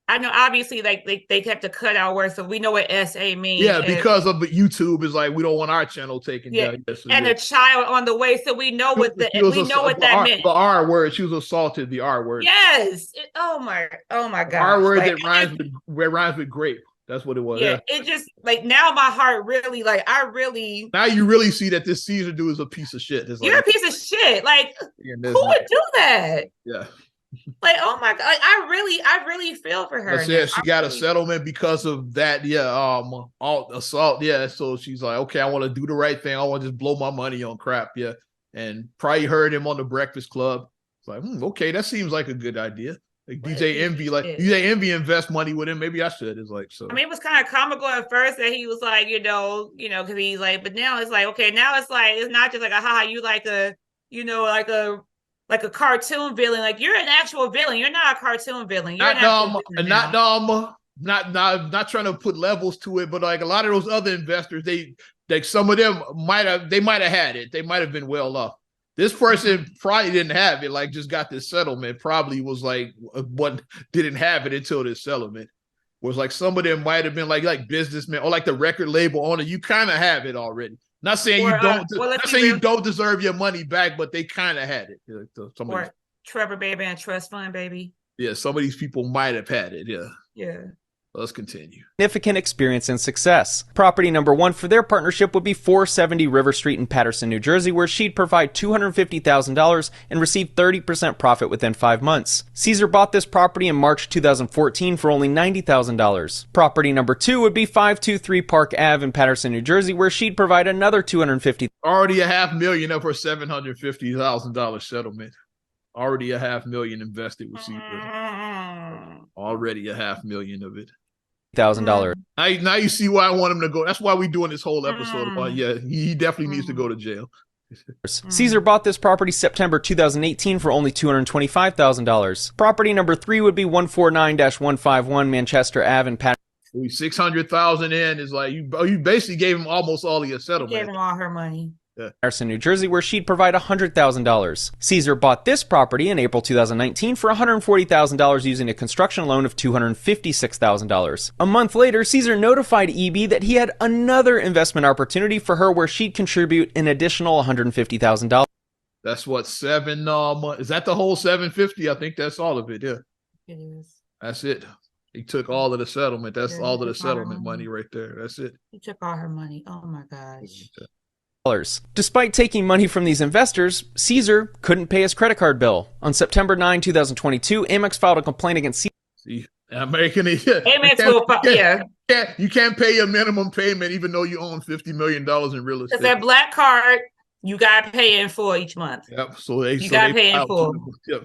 I know obviously like they kept the cutout words, so we know what SA means. Yeah, because of YouTube is like we don't want our channel taken down. Yes, and a child on the way, so we know what that meant. The R word, she was assaulted. The R word. Yes. Oh my God. R word that rhymes with grape. That's what it was. Yeah, it just like now my heart really now you really see that this Caesar dude is a piece of shit. You're a piece of shit. Like who would do that? Yeah. Like, oh my God, I really feel for her. Yeah, she got a settlement because of that. Yeah, assault. Yeah, so she's like, okay, I want to do the right thing. I want to just blow my money on crap. Yeah, and probably heard him on the Breakfast Club. It's like, okay, that seems like a good idea. Like DJ Envy invest money with him. Maybe I should. It's like so. I mean, it was kind of comical at first that he was like, because he's like, but now it's like, okay, now it's like it's not just like a haha, you like a, like a cartoon villain. Like you're an actual villain. You're not a cartoon villain. You're not trying to put levels to it, but like a lot of those other investors, some of them might have had it. They might have been well off. This person probably didn't have it, like just got this settlement, probably was like what didn't have it until this settlement. Was like some of them might have been like businessmen or like the record label owner. You kind of have it already. Not saying you don't. Not saying you don't deserve your money back, but they kind of had it. Or Trevor Baby and Trust Fund Baby. Yeah, some of these people might have had it. Yeah. Yeah. Let's continue. Significant experience and success. Property number 1 for their partnership would be 470 River Street in Paterson, New Jersey, where she'd provide $250,000 and receive 30% profit within 5 months. Caesar bought this property in March 2014 for only $90,000. Property number 2 would be 523 Park Ave in Paterson, New Jersey, where she'd provide another $250,000. Already $500,000 of her $750,000 settlement. Already $500,000 invested with Caesar. Already $500,000 of it. $1,000. Now you see why I want him to go. That's why we're doing this whole episode about, yeah, he definitely needs to go to jail. Caesar bought this property September 2018 for only $225,000. Property number 3 would be 149-151 Manchester Ave in Paterson. $600,000 in is like you basically gave him almost all of your settlement. Gave him all her money. Paterson, New Jersey, where she'd provide $100,000. Caesar bought this property in April 2019 for $140,000 using a construction loan of $256,000. A month later, Caesar notified EB that he had another investment opportunity for her where she'd contribute an additional $150,000. That's what, seven? Is that the whole 750? I think that's all of it. Yeah, it is. That's it. He took all of the settlement. That's all of the settlement money right there. That's it. He took all her money. Oh my gosh. Despite taking money from these investors, Caesar couldn't pay his credit card bill. On September 9, 2022, Amex filed a complaint against Caesar. See, American, Amex will, yeah. You can't pay your minimum payment even though you own $50 million in real estate. Because that black card, you got to pay in full each month. Yep. So you got to pay in full. Yep.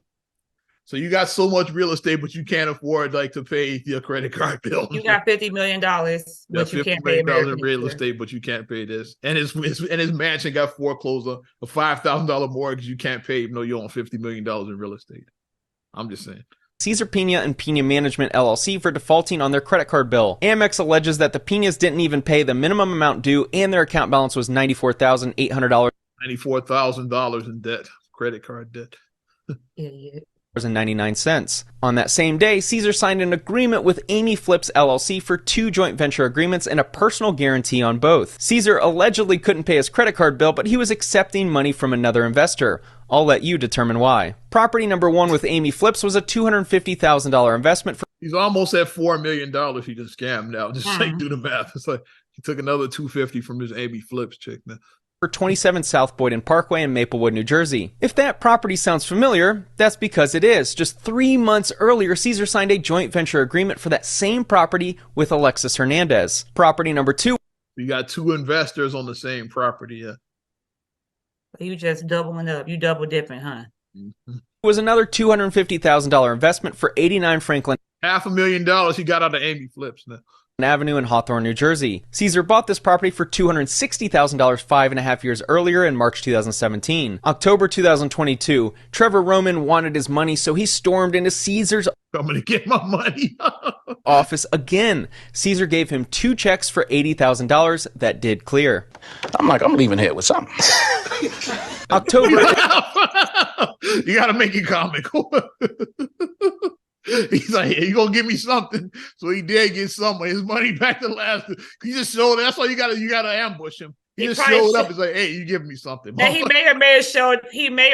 So you got so much real estate, but you can't afford to pay your credit card bill. You got $50 million, but you can't pay $50 million in real estate, but you can't pay this. And his mansion got foreclosed on a $5,000 mortgage you can't pay, even though you own $50 million in real estate. I'm just saying. Caesar Pena and Pena Management LLC for defaulting on their credit card bill. Amex alleges that the Penas didn't even pay the minimum amount due, and their account balance was $94,800. $94,000 in debt, credit card debt. Idiot. And 99 cents. On that same day, Caesar signed an agreement with Amy Flips LLC for 2 joint venture agreements and a personal guarantee on both. Caesar allegedly couldn't pay his credit card bill, but he was accepting money from another investor. I'll let you determine why. Property number 1 with Amy Flips was a $250,000 investment. He's almost at $4 million he just scammed now. Just do the math. It's like he took another $250 from his Amy Flips chick now. For 27 South Boynton Parkway in Maplewood, New Jersey. If that property sounds familiar, that's because it is. Just 3 months earlier, Caesar signed a joint venture agreement for that same property with Alexis Hernandez. Property number 2. You got 2 investors on the same property, yeah. You just doubling up. You double dipping, huh? Mm-hmm. Was another $250,000 investment for 89 Franklin. $500,000 he got out of Amy Flips now. Avenue in Hawthorne, New Jersey. Caesar bought this property for $260,000 5.5 years earlier in March 2017. October 2022, Trevor Roman wanted his money, so he stormed into Caesar's I'm gonna get my money office again. Caesar gave him 2 checks for $80,000 that did clear. I'm leaving here with something. October. You gotta make it comical. He's like, hey, you gonna give me something? So he did get some of his money back to last. He just showed. That's why you gotta ambush him. He just showed up. He's like, hey, you give me something. And he may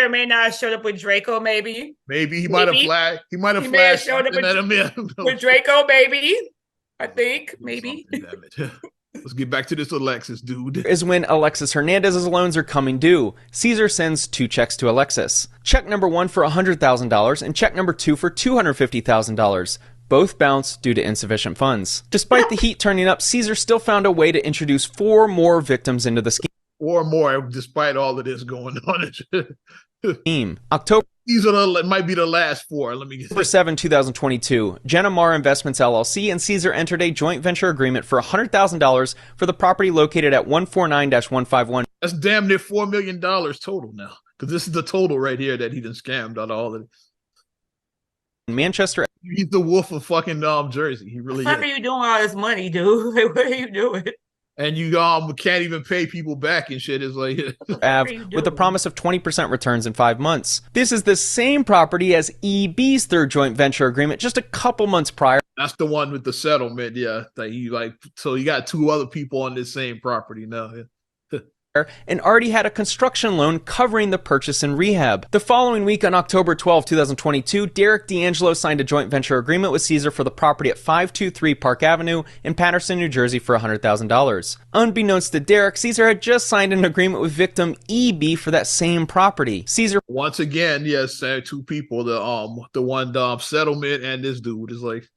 or may not have showed up with Draco. Maybe he might have flagged. He might have flashed showed up with Draco. Maybe I think maybe. Damn it. Let's get back to this Alexis dude. Is when Alexis Hernandez's loans are coming due. Caesar sends 2 checks to Alexis. Check number 1 for $100,000 and check number 2 for $250,000. Both bounced due to insufficient funds. Despite the heat turning up, Caesar still found a way to introduce 4 more victims into the scheme. 4 more, despite all of this going on. October. These might be the last 4. Let me get October 7, 2022. Jenna Marr Investments LLC and Caesar entered a joint venture agreement for $100,000 for the property located at 149-151. That's damn near $4 million total now. Because this is the total right here that he done scammed out of all of it. Manchester. He's the wolf of fucking Jersey. He really How are you doing all this money, dude? What are you doing? And you can't even pay people back and shit. It's like Ave with the promise of 20% returns in 5 months. This is the same property as EB's third joint venture agreement just a couple months prior. That's the one with the settlement, yeah. That so you got 2 other people on this same property now. Yeah. And already had a construction loan covering the purchase and rehab. The following week, on October 12, 2022, Derek D'Angelo signed a joint venture agreement with Caesar for the property at 523 Park Avenue in Paterson, New Jersey for $100,000. Unbeknownst to Derek, Caesar had just signed an agreement with victim EB for that same property. Caesar, once again, yes, 2 people, the one settlement and this dude is like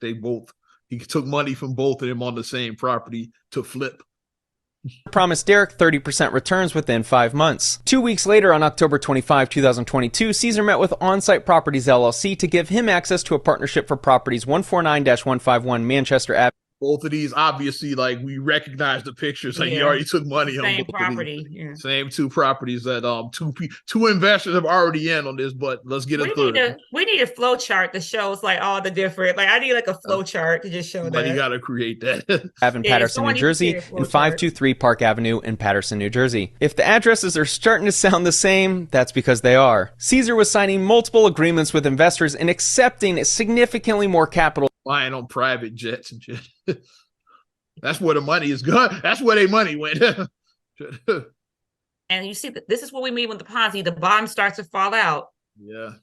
he took money from both of them on the same property to flip. Promised Derek 30% returns within 5 months. 2 weeks later, on October 25, 2022, Caesar met with On-Site Properties LLC to give him access to a partnership for properties 149-151 Manchester Avenue. Both of these, obviously, like, we recognize the pictures. Like, he already took money on same both property. Yeah. Same 2 properties that two investors have already in on this. But let's get a third. We need a flow chart that shows like all the different. Like, I need like a flow chart to just show that. You got to create that. In Paterson, New Jersey, and 523 Park Avenue in Paterson, New Jersey. If the addresses are starting to sound the same, that's because they are. Caesar was signing multiple agreements with investors and accepting significantly more capital. Flying on private jets and shit. That's where the money is going. That's where their money went. And you see, this is what we mean with the Ponzi. The bottom starts to fall out. Yeah.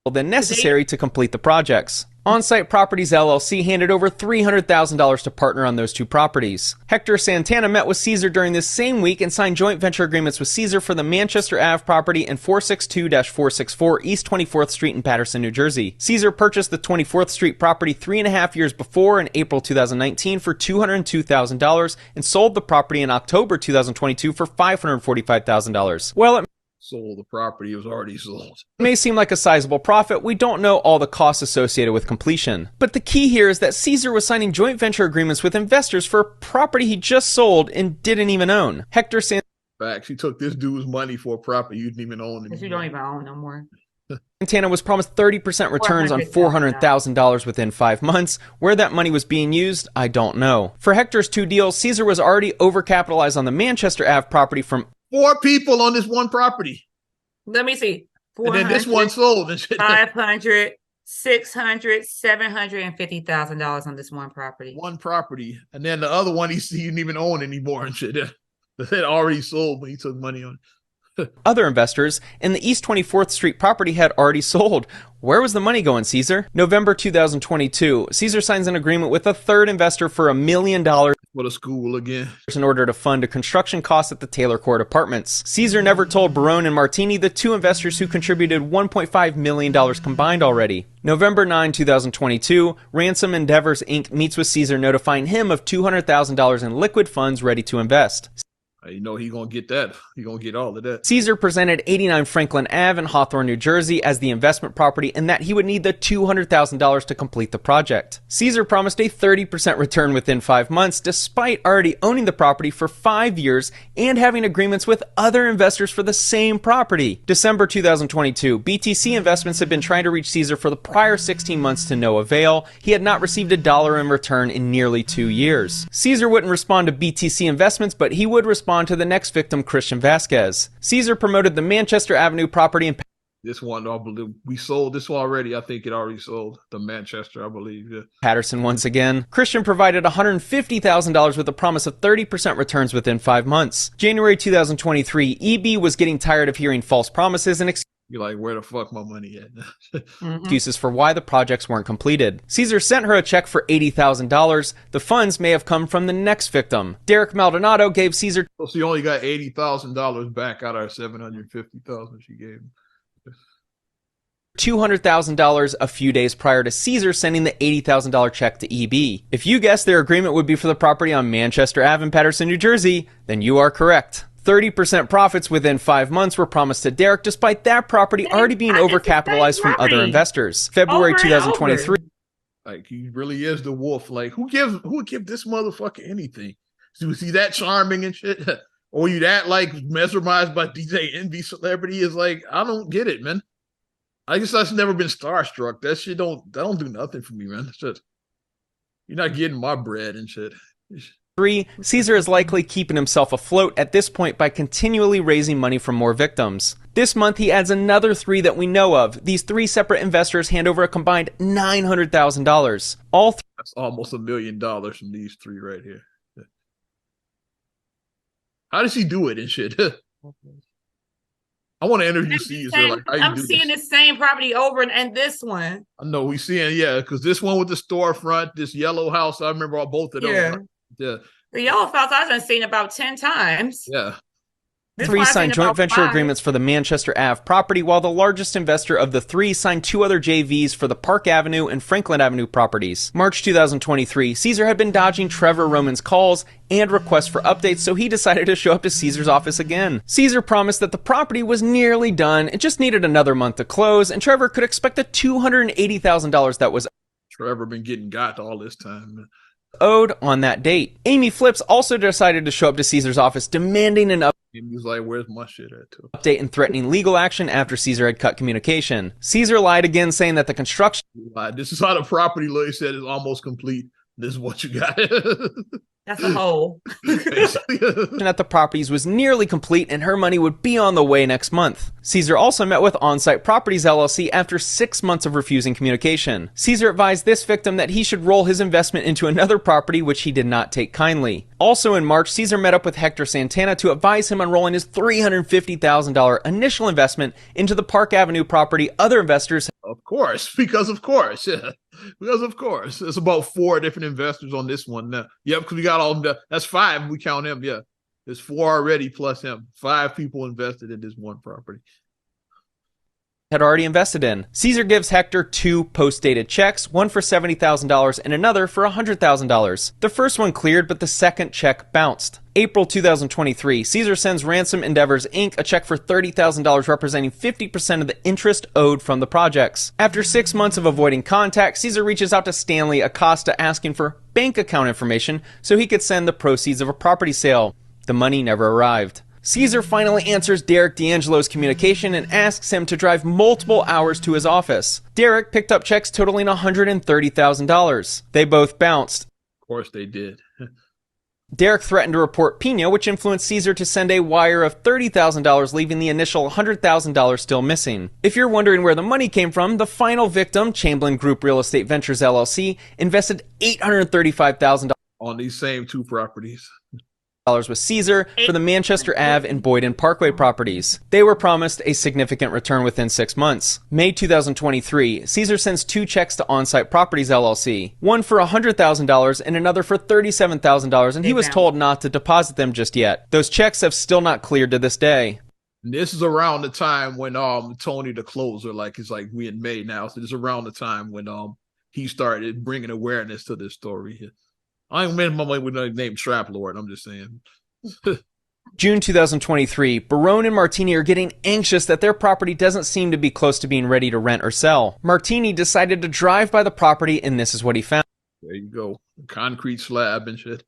Than necessary to complete the projects. On-Site Properties LLC handed over $300,000 to partner on those 2 properties. Hector Santana met with Caesar during this same week and signed joint venture agreements with Caesar for the Manchester Ave property and 462-464 East 24th Street in Paterson, New Jersey. Caesar purchased the 24th Street property 3.5 years before in April 2019 for $202,000 and sold the property in October 2022 for $545,000. Well, it sold the property. It was already sold. It may seem like a sizable profit. We don't know all the costs associated with completion. But the key here is that Caesar was signing joint venture agreements with investors for a property he just sold and didn't even own. Hector Facts. He took this dude's money for a property you didn't even own. You don't even own no more. Santana was promised 30% returns on $400,000 within 5 months. Where that money was being used, I don't know. For Hector's 2 deals, Caesar was already overcapitalized on the Manchester Ave property from 4 people on this one property. Let me see. And then this one sold. And shit. 500, 600, $750,000 on this one property. One property. And then the other one he didn't even own anymore and shit. It already sold when he took money on it. Other investors, and the East 24th Street property had already sold. Where was the money going, Caesar? November 2022, Caesar signs an agreement with a third investor for $1 million. What a school again. In order to fund a construction cost at the Taylor Court Apartments. Caesar never told Barone and Martini, the 2 investors who contributed $1.5 million combined already. November 9, 2022, Ransom Endeavors Inc. meets with Caesar, notifying him of $200,000 in liquid funds ready to invest. You know he gonna get that. He gonna get all of that. Caesar presented 89 Franklin Ave in Hawthorne, New Jersey as the investment property and that he would need the $200,000 to complete the project. Caesar promised a 30% return within 5 months despite already owning the property for 5 years and having agreements with other investors for the same property. December 2022, BTC Investments had been trying to reach Caesar for the prior 16 months to no avail. He had not received $1 in return in nearly 2 years. Caesar wouldn't respond to BTC Investments, but he would respond to the next victim, Christian Vasquez. Caesar promoted the Manchester Avenue property in this one, I believe we sold this one already. I think it already sold the Manchester, I believe. Yeah. Paterson once again. Christian provided $150,000 with a promise of 30% returns within 5 months. January 2023, EB was getting tired of hearing false promises and you're like, where the fuck my money at? Excuses for why the projects weren't completed. Caesar sent her a check for $80,000. The funds may have come from the next victim. Derek Maldonado gave Caesar. So she only got $80,000 back out of $750,000 she gave him. $200,000 a few days prior to Caesar sending the $80,000 check to EB. If you guessed their agreement would be for the property on Manchester Ave in Paterson, New Jersey, then you are correct. 30% profits within 5 months were promised to Derek, despite that property already being overcapitalized from other investors. February 2023. Like, he really is the wolf. Like, who would give this motherfucker anything? Was he that charming and shit? Or you that, like, mesmerized by DJ Envy celebrity? Is like, I don't get it, man. I guess I've never been starstruck. That shit don't do nothing for me, man. It's just, you're not getting my bread and shit. Caesar is likely keeping himself afloat at this point by continually raising money from more victims. This month, he adds another 3 that we know of. These 3 separate investors hand over a combined $900,000. That's almost $1 million from these 3 right here. How does he do it and shit? I want to interview Caesar. Like, how I'm seeing the same property over and this one. I know we seeing, because this one with the storefront, this yellow house, I remember all both of those. Yeah. The yellow house I've seen about 10 times. Yeah. 3 signed joint venture agreements for the Manchester Ave property, while the largest investor of the 3 signed 2 other JVs for the Park Avenue and Franklin Avenue properties. March 2023, Caesar had been dodging Trevor Roman's calls and requests for updates, so he decided to show up to Caesar's office again. Caesar promised that the property was nearly done, it just needed another month to close, and Trevor could expect the $280,000 that was Trevor been getting got all this time. Owed on that date. Amy Flips also decided to show up to Caesar's office demanding an update. He was like, where's my shit at too? Update and threatening legal action after Caesar had cut communication. Caesar lied again, saying that the construction... This is how the property lawyer said is almost complete. This is what you got. That's a hole. At the properties was nearly complete and her money would be on the way next month. Caesar also met with On-Site Properties LLC after 6 months of refusing communication. Caesar advised this victim that he should roll his investment into another property, which he did not take kindly. Also in March, Caesar met up with Hector Santana to advise him on rolling his $350,000 initial investment into the Park Avenue property. Other investors... Of course, because of course, yeah. Because of course. There's about 4 different investors on this one now. Yep, because we got all of them. That's 5. We count him, yeah. There's 4 already plus him. 5 people invested in this one property. Had already invested in. Caesar gives Hector 2 post-dated checks, one for $70,000 and another for $100,000. The first one cleared, but the second check bounced. April 2023, Caesar sends Ransom Endeavors Inc. a check for $30,000 representing 50% of the interest owed from the projects. After 6 months of avoiding contact, Caesar reaches out to Stanley Acosta asking for bank account information so he could send the proceeds of a property sale. The money never arrived. Caesar finally answers Derek D'Angelo's communication and asks him to drive multiple hours to his office. Derek picked up checks totaling $130,000. They both bounced. Of course they did. Derek threatened to report Pino, which influenced Caesar to send a wire of $30,000, leaving the initial $100,000 still missing. If you're wondering where the money came from, the final victim, Chamberlain Group Real Estate Ventures LLC, invested $835,000 on these same 2 properties. With Caesar for the Manchester Ave and Boyden Parkway properties. They were promised a significant return within 6 months. May 2023, Caesar sends 2 checks to On-Site Properties LLC, one for $100,000 and another for $37,000, and he was told not to deposit them just yet. Those checks have still not cleared to this day. This is around the time when Tony the closer, we in May now, so this is around the time when he started bringing awareness to this story. I ain't meant my money with the name Trap Lord. I'm just saying. June 2023, Barone and Martini are getting anxious that their property doesn't seem to be close to being ready to rent or sell. Martini decided to drive by the property, and this is what he found. There you go. Concrete slab and shit.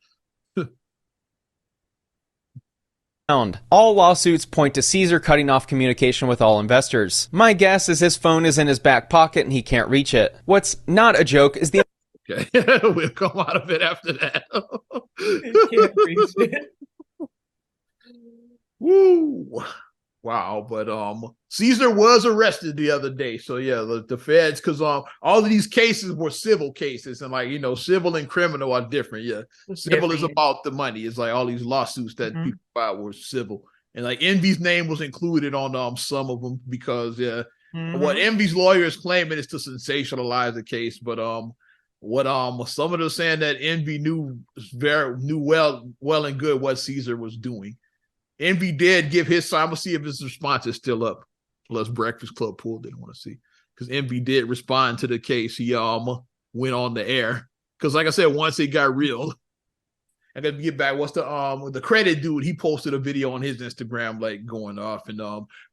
All lawsuits point to Caesar cutting off communication with all investors. My guess is his phone is in his back pocket and he can't reach it. What's not a joke is the... Okay, we'll come out of it after that. Woo! Wow, but Caesar was arrested the other day. So yeah, the feds, because all of these cases were civil cases, and civil and criminal are different. Yeah, civil is about the money. It's like all these lawsuits that people filed were civil, and Envy's name was included on some of them because what Envy's lawyer is claiming is to sensationalize the case, but what some of them saying that Envy knew well and good what Caesar was doing. Envy did give his side. I'm gonna see if his response is still up. Plus Breakfast Club pool didn't want to see, because Envy did respond to the case. He went on the air because, like I said, once it got real, I got to get back. What's the credit dude? He posted a video on his Instagram going off, and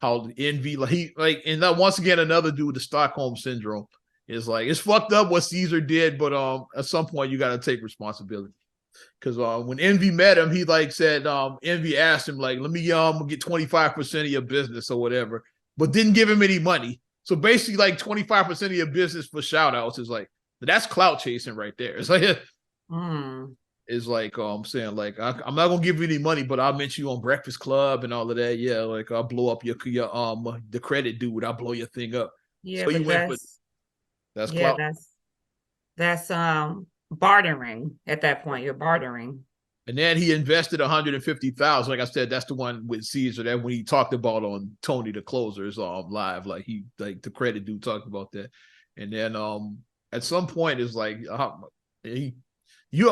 how Envy and once again another dude, the Stockholm syndrome. It's it's fucked up what Caesar did, but at some point you got to take responsibility. Because when Envy met him, he said Envy asked him let me get 25% of your business or whatever, but didn't give him any money. So basically 25% of your business for shout outs is that's clout chasing right there. It's is like saying like I'm not gonna give you any money, but I'll mention you on Breakfast Club and all of that. Yeah, like I'll blow up your the credit dude. I'll blow your thing up. Yeah, So but you went, but that's yeah, clout. that's bartering at that point. You're bartering. And then he invested 150,000. Like I said, that's the one with Caesar that when he talked about on Tony the Closer's live, like the credit dude talked about that. And then at some point it's like your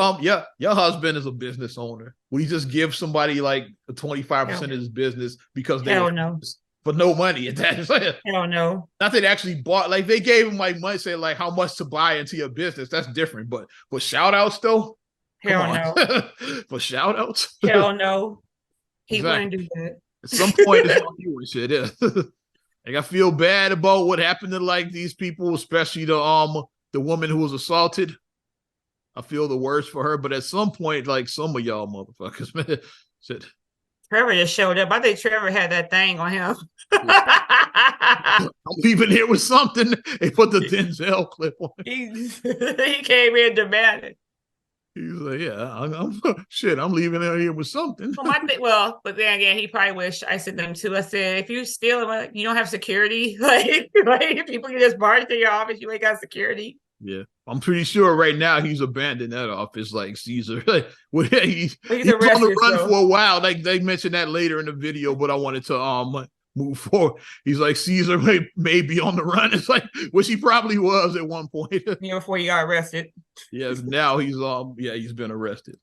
husband is a business owner. Will you just give somebody like 25% of his business because they no. for no money at that? Hell no. Not that they actually bought, like they gave him like money, say like how much to buy into your business. That's different. But for shout outs though. Hell no. For shout outs? Hell no. He wouldn't do that. At some point it's on you and shit. Yeah. Like I feel bad about what happened to like these people, especially the woman who was assaulted. I feel the worst for her, but at some point, like some of y'all motherfuckers, man, shit. Trevor just showed up. I think Trevor had that thing on him. I'm leaving here with something. They put the Denzel clip on. He came in demanding. He was like, "Yeah, I'm leaving out here with something." But then again, he probably wished I sent them too. I said, if you steal, you don't have security. like people can just barge to your office, you ain't got security. Yeah, I'm pretty sure right now he's abandoned that office, like Caesar. He's on the run for a while. Like they mentioned that later in the video, but I wanted to move forward. He's like Caesar may be on the run. It's like which he probably was at one point. Before he got arrested. Yeah, now he's been arrested.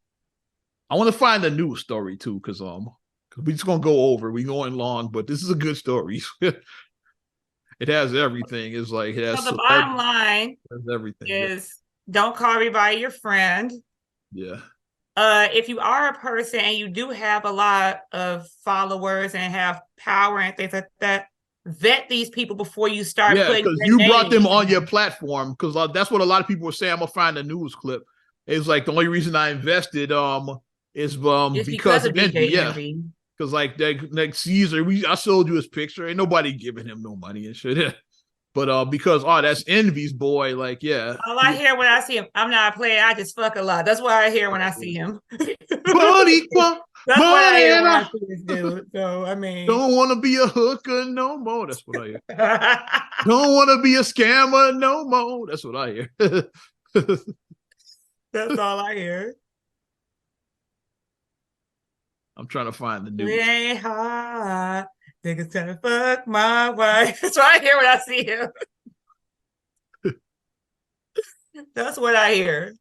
I want to find a news story too, because we're just gonna go over. We're going long, but this is a good story. It has everything. It's like it has the bottom line everything. Is don't call everybody your friend. Yeah. If you are a person and you do have a lot of followers and have power and things like that, vet these people before you start putting because you brought them on your platform, because that's what a lot of people were saying. I'm gonna find a news clip. It's like the only reason I invested is because of envy. Yeah. Because like Caesar, I showed you his picture. Ain't nobody giving him no money and shit. But because that's Envy's boy, like yeah. All I hear when I see him, I'm not a player. I just fuck a lot. That's what I hear when I see him. That's what I hear when I see this dude. So I mean, don't want to be a hooker no more. That's what I hear. Don't want to be a scammer no more. That's what I hear. That's all I hear. I'm trying to find the news. It ain't hard. Niggas trying to fuck my wife. That's what I hear when I see him. That's what I hear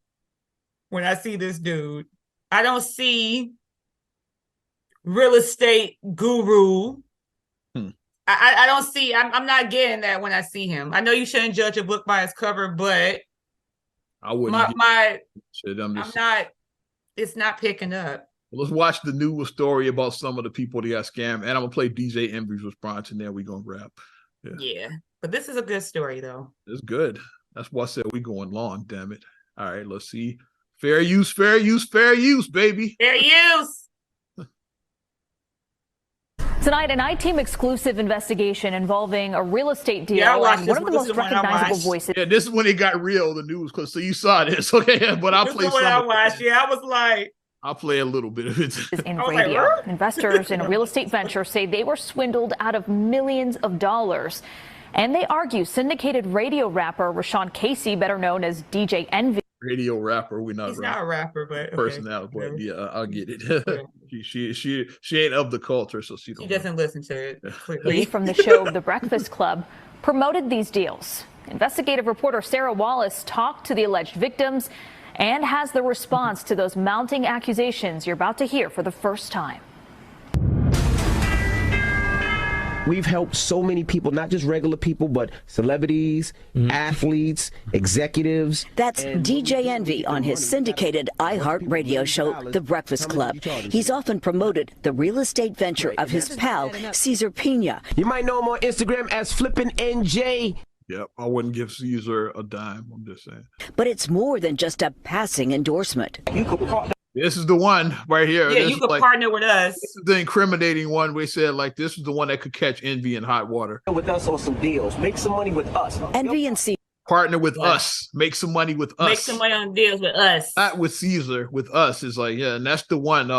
when I see this dude. I don't see real estate guru. I don't see. I'm not getting that when I see him. I know you shouldn't judge a book by its cover, but I wouldn't. It's not picking up. Let's watch the news story about some of the people that got scammed, and I'm gonna play DJ Envy's response, and then we're gonna wrap. Yeah, but this is a good story, though. It's good. That's why I said we're going long. Damn it! All right, let's see. Fair use, fair use, fair use, baby. Fair use. Tonight, an I-Team exclusive investigation involving a real estate deal and one of the most recognizable voices. Yeah, this is when it got real, the news, because so you saw this, okay? But I'll play some. I watched. Yeah, I was like. I'll play a little bit of it. In radio. Investors in a real estate venture say they were swindled out of millions of dollars. And they argue syndicated radio rapper Rashawn Casey, better known as DJ Envy. Radio rapper, He's not a rapper, but personality, but yeah, I'll get it. Yeah. she ain't of the culture, so she doesn't listen to it. Quickly. From the show The Breakfast Club promoted these deals. Investigative reporter Sarah Wallace talked to the alleged victims and has the response to those mounting accusations you're about to hear for the first time. We've helped so many people, not just regular people, but celebrities, athletes, executives. That's DJ Envy on his syndicated iHeart radio show, The Breakfast Club. He's often promoted the real estate venture of his pal, Cesar Pina. You might know him on Instagram as Flippin' NJ. Yep, I wouldn't give Caesar a dime, I'm just saying. But it's more than just a passing endorsement. This is the one right here. Yeah, you could partner with us. This is the incriminating one. We said like this is the one that could catch Envy in hot water. With us on some deals, make some money with us. Envy and Cesar Partner with us. Make some money with us. Make some money on deals with us. Not with Caesar, with us. Is like, yeah, and that's the one.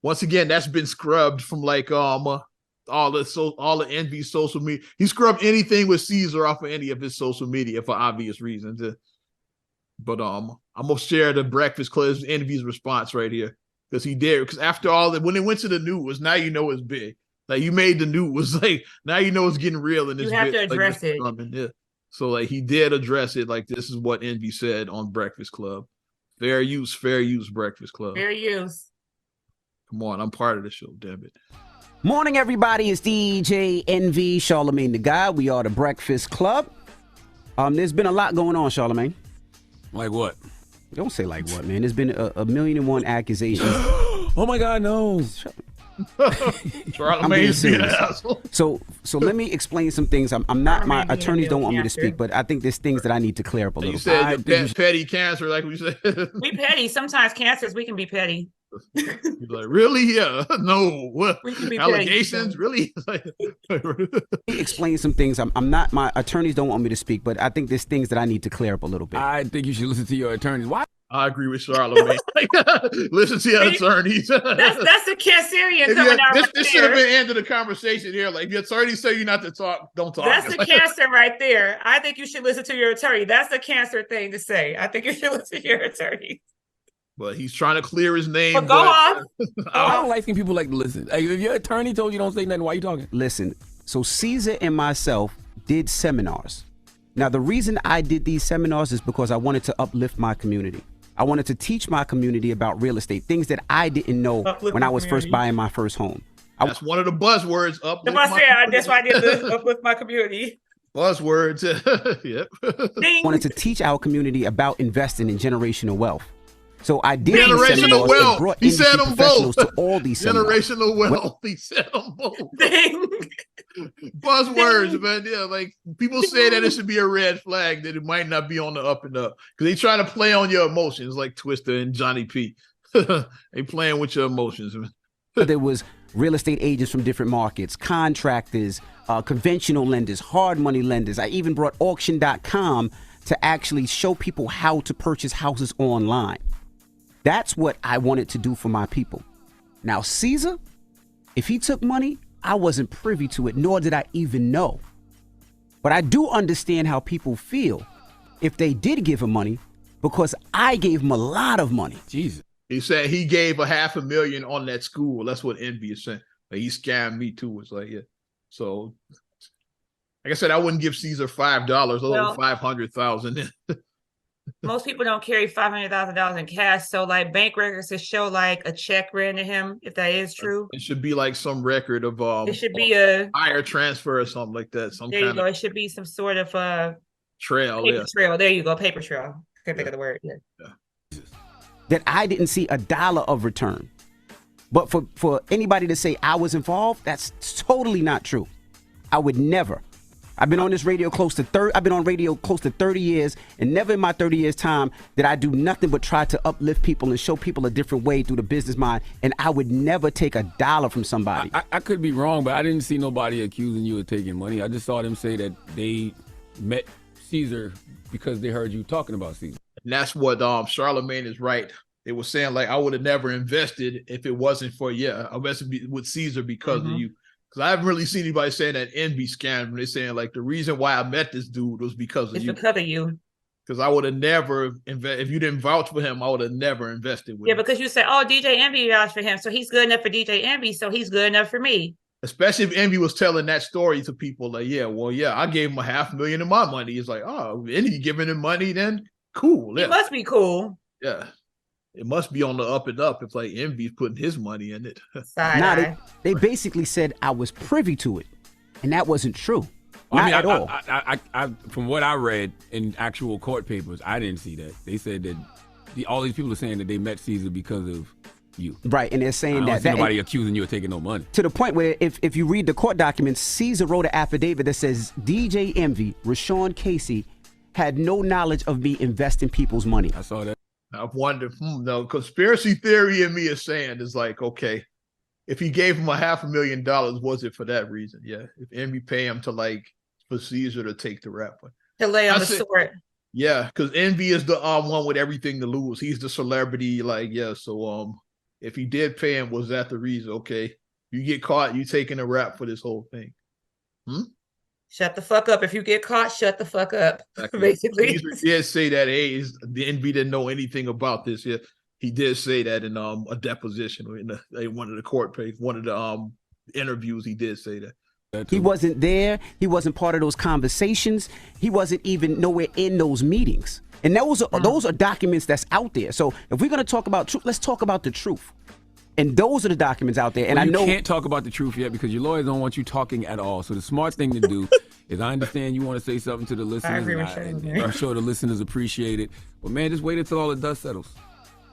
Once again, that's been scrubbed from like all the Envy social media. He scrubbed anything with Caesar off of any of his social media for obvious reasons. But I'm gonna share the Breakfast Club's Envy's response right here because he did. Because after all that, when it went to the news, now you know it's big. Like you made the news, like now you know it's getting real and you have to address it. Yeah. So like he did address it. Like this is what Envy said on Breakfast Club. Fair use, Breakfast Club. Fair use. Come on, I'm part of the show, damn it. Morning, everybody. It's DJ Envy, Charlemagne the Guy. We are the Breakfast Club. There's been a lot going on, Charlemagne. Like what? Don't say like what, man. There's been a million and one accusations. Oh my God, no. I'm being serious. So let me explain some things. I'm not, my attorneys don't want me to speak, but I think there's things that I need to clear up a little. You said petty cancer, like we said. We petty. Sometimes cancers, we can be petty. Like, really? Yeah. No. What? Allegations? Really? Let me explain some things. I'm not, my attorneys don't want me to speak, but I think there's things that I need to clear up a little bit. I think you should listen to your attorneys. Why? I agree with Charlemagne. Listen to your attorneys. That's the Cancerian coming out. This should have been the end of the conversation here. Like, your attorneys say you not to talk, don't talk. That's the Cancer right there. I think you should listen to your attorney. That's the Cancer thing to say. I think you should listen to your attorney. But he's trying to clear his name. But go on. I don't like when people like to listen. Like, if your attorney told you don't say nothing, why are you talking? Listen, so Caesar and myself did seminars. Now, the reason I did these seminars is because I wanted to uplift my community. I wanted to teach my community about real estate, things that I didn't know when I was first buying my first home. That's one of the buzzwords. That's why I did this, uplift my community. Buzzwords. Yep. I wanted to teach our community about investing in generational wealth. So I did generational wealth. He said them both. To all these generational wealth. He said them both. Buzzwords, man. Yeah, like people say that it should be a red flag that it might not be on the up and up because they try to play on your emotions like Twister and Johnny P. They playing with your emotions, man. There was real estate agents from different markets, contractors, conventional lenders, hard money lenders. I even brought auction.com to actually show people how to purchase houses online. That's what I wanted to do for my people. Now, Caesar, if he took money, I wasn't privy to it, nor did I even know. But I do understand how people feel if they did give him money because I gave him a lot of money. Jesus. He said he gave $500,000 on that school. That's what Envy is saying. Like, he scammed me too. It's like, yeah. So, like I said, I wouldn't give Caesar $5, although 500,000. Most people don't carry $500,000 in cash, so like bank records to show like a check written to him, if that is true. It should be like some record of it should be a wire transfer or something like that. There you go. It should be some sort of trail. Paper trail. There you go. Paper trail. I can't think of the word. Yeah. That I didn't see $1 of return. But for anybody to say I was involved, that's totally not true. I would never. I've been on this radio close to 30 years, and never in my 30 years time did I do nothing but try to uplift people and show people a different way through the business mind. And I would never take $1 from somebody. I could be wrong, but I didn't see nobody accusing you of taking money. I just saw them say that they met Caesar because they heard you talking about Caesar. And that's what Charlemagne is right. They were saying like I would have never invested if it wasn't for I invested with Caesar because of you. Because I haven't really seen anybody saying that Envy scammed. They're saying like the reason why I met this dude was because of you. It's because of you. Because I would have never if you didn't vouch for him, I would have never invested with him. Because you said, oh, DJ Envy vouched for him, so he's good enough for DJ Envy, so he's good enough for me. Especially if Envy was telling that story to people like, I gave him $500,000 of my money. It's like, oh, Envy giving him money, then cool. It must be cool. Yeah. It must be on the up and up if like Envy's putting his money in it. They basically said I was privy to it, and that wasn't true. Not at all. I, from what I read in actual court papers, I didn't see that. They said that all these people are saying that they met Caesar because of you. Right, and they're saying that nobody accusing you of taking no money. To the point where if you read the court documents, Caesar wrote an affidavit that says DJ Envy, Rashawn Casey, had no knowledge of me investing people's money. I saw that. I've wondered, the conspiracy theory in me is saying is like, okay, if he gave him $500,000, was it for that reason? Yeah. If Envy pay him to for Caesar to take the rap. To lay on the That's it. sword. Yeah, because Envy is the one with everything to lose. He's the celebrity, like, yeah. So if he did pay him, was that the reason? Okay, you get caught, you taking a rap for this whole thing. Shut the fuck up. If you get caught, shut the fuck up. Exactly. Basically. Caesar did say that, hey, the Envy didn't know anything about this. Yeah, he did say that in a deposition in one of the court papers, one of the interviews. He did say that. He wasn't there. He wasn't part of those conversations. He wasn't even nowhere in those meetings. And those are documents that's out there. So if we're going to talk about truth, let's talk about the truth. And those are the documents out there. And well, I know you can't talk about the truth yet because your lawyers don't want you talking at all. So the smart thing to do is, I understand you want to say something to the listeners. I agree with and I'm sure the listeners appreciate it. But man, just wait until all the dust settles.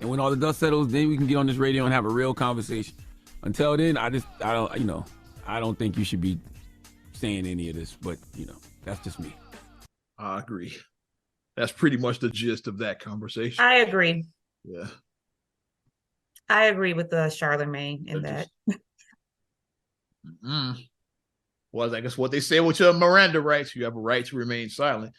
And when all the dust settles, then we can get on this radio and have a real conversation. Until then, I don't think you should be saying any of this. But that's just me. I agree. That's pretty much the gist of that conversation. I agree. Yeah. I agree with Charlemagne in that. Well, I guess what they say with your Miranda rights, you have a right to remain silent.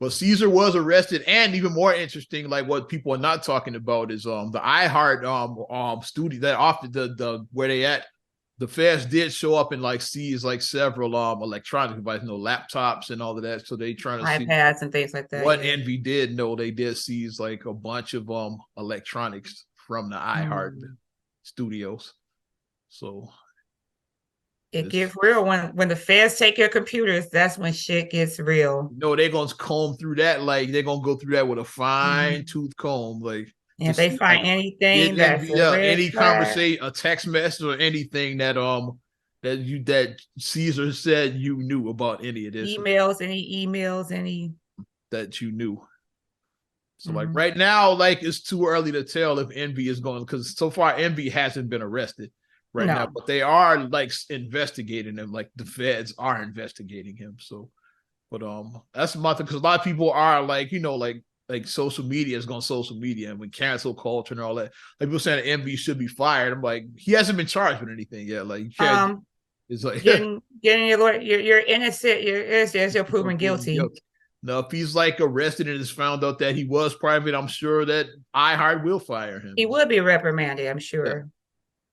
But Caesar was arrested, and even more interesting, like what people are not talking about is the iHeart studio that often the where they at. The feds did show up and like seize like several electronic devices, laptops and all of that. So they trying to iPads and things like that. What Envy did know, they did seize like a bunch of electronics from the iHeart studios. So it gets real when the feds take your computers. That's when shit gets real. No, they're gonna comb through that. Like they're gonna go through that with a fine tooth comb. Like and if they find anything that's any conversation, a text message or anything that that Caesar said you knew about any of this. Any emails, any that you knew. So like right now, like it's too early to tell if Envy is going, because so far Envy hasn't been arrested now, but they are like investigating him. Like the feds are investigating him. So, but that's my thing, because a lot of people are like, like social media is going social media and with cancel culture and all that. Like people saying that Envy should be fired. I'm like, he hasn't been charged with anything yet. Like you can't. It's like getting your lawyer, you're innocent. You're proven guilty. Now, if he's like arrested and it's found out that he was private, I'm sure that iHeart will fire him. He would be reprimanded, I'm sure. Yeah.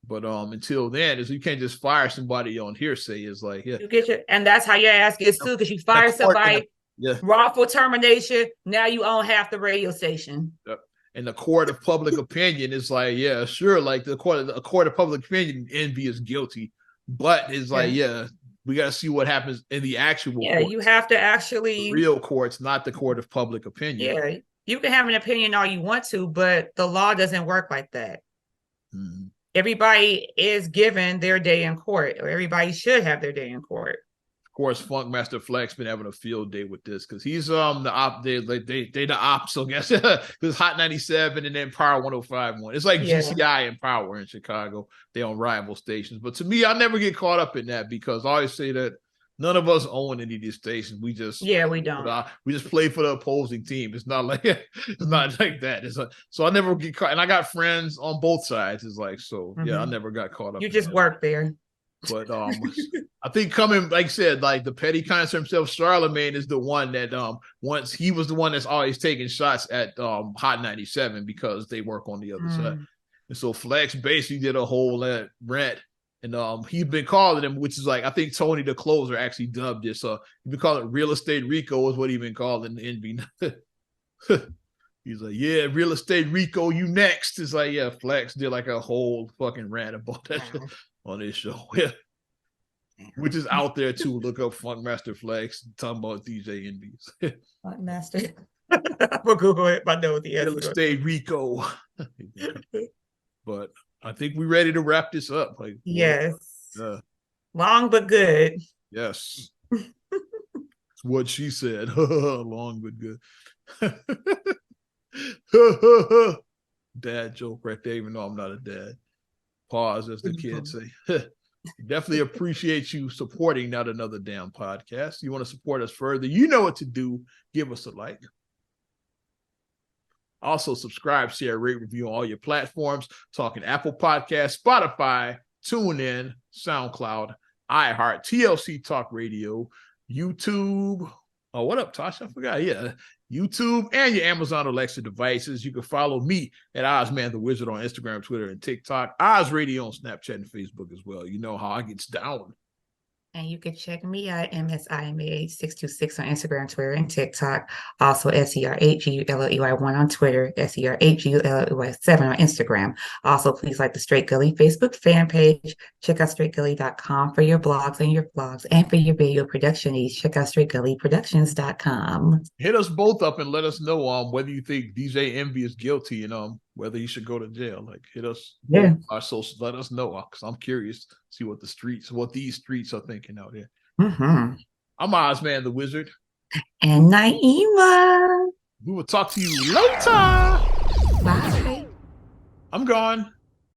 But until then, you can't just fire somebody on hearsay. It's like, yeah, you get and that's how your ass gets too, because you fire somebody, wrongful termination. Now you own half the radio station. Yep. And the court of public opinion is like, yeah, sure, like a court of public opinion, Envy is guilty, but it's like, we got to see what happens in the actual courts. You have to actually the real courts, not the court of public opinion. Yeah, you can have an opinion all you want to, but the law doesn't work like that. Everybody is given their day in court, or everybody should have their day in court. Of course, Funkmaster Flex been having a field day with this because he's the op. They the ops, so I guess because Hot 97 and then Power 105.1. It's like GCI and Power in Chicago. They on rival stations. But to me, I never get caught up in that because I always say that none of us own any of these stations. We just we don't. We just play for the opposing team. It's not like it's not like that. So I never get caught. And I got friends on both sides. It's like I never got caught up. You just work there. But I think coming, like I said, like the petty cancer himself, Charlemagne is the one that once he was the one that's always taking shots at Hot 97 because they work on the other side. And so Flex basically did a whole rant, and he's been calling him, which is like I think Tony the Closer actually dubbed this. He's been calling it Real Estate Rico is what he's been calling Envy. He's like, yeah, Real Estate Rico, you next. It's like, yeah, Flex did like a whole fucking rant about that on this show. Yeah. Which is out there too. Look up Funkmaster Flex, talking about DJ Envies. Funkmaster. We'll Google it, but I know the Real Estate Rico. But I think we're ready to wrap this up. Like, yes. Long but good. Yes. It's what she said. Long but good. Dad joke right there, even though I'm not a dad. Pause, as the kids say. Definitely appreciate you supporting Not Another Damn Podcast. You want to support us further, you know what to do. Give us a like. Also, subscribe, share, rate, review on all your platforms. Talking Apple Podcasts, Spotify, TuneIn, SoundCloud, iHeart, TLC Talk Radio, YouTube, Oh, what up, Tasha? I forgot. Yeah. YouTube and your Amazon Alexa devices. You can follow me at Ozman the Wizard on Instagram, Twitter, and TikTok. Oz Radio on Snapchat and Facebook as well. You know how I gets down. And you can check me out, MSIMA626 on Instagram, Twitter, and TikTok. Also, SER8GULLEY1 on Twitter, SER8GULLEY7 on Instagram. Also, please like the Straight Gully Facebook fan page. Check out straightgully.com for your blogs and your vlogs. And for your video production needs, check out straightgullyproductions.com. Hit us both up and let us know whether you think DJ Envy is guilty and whether he should go to jail. Like, hit us. Yeah. Our socials, let us know because I'm curious to see what these streets are thinking out here. Mm-hmm. I'm Ozman the Wizard. And Naima. We will talk to you later. Bye. I'm gone.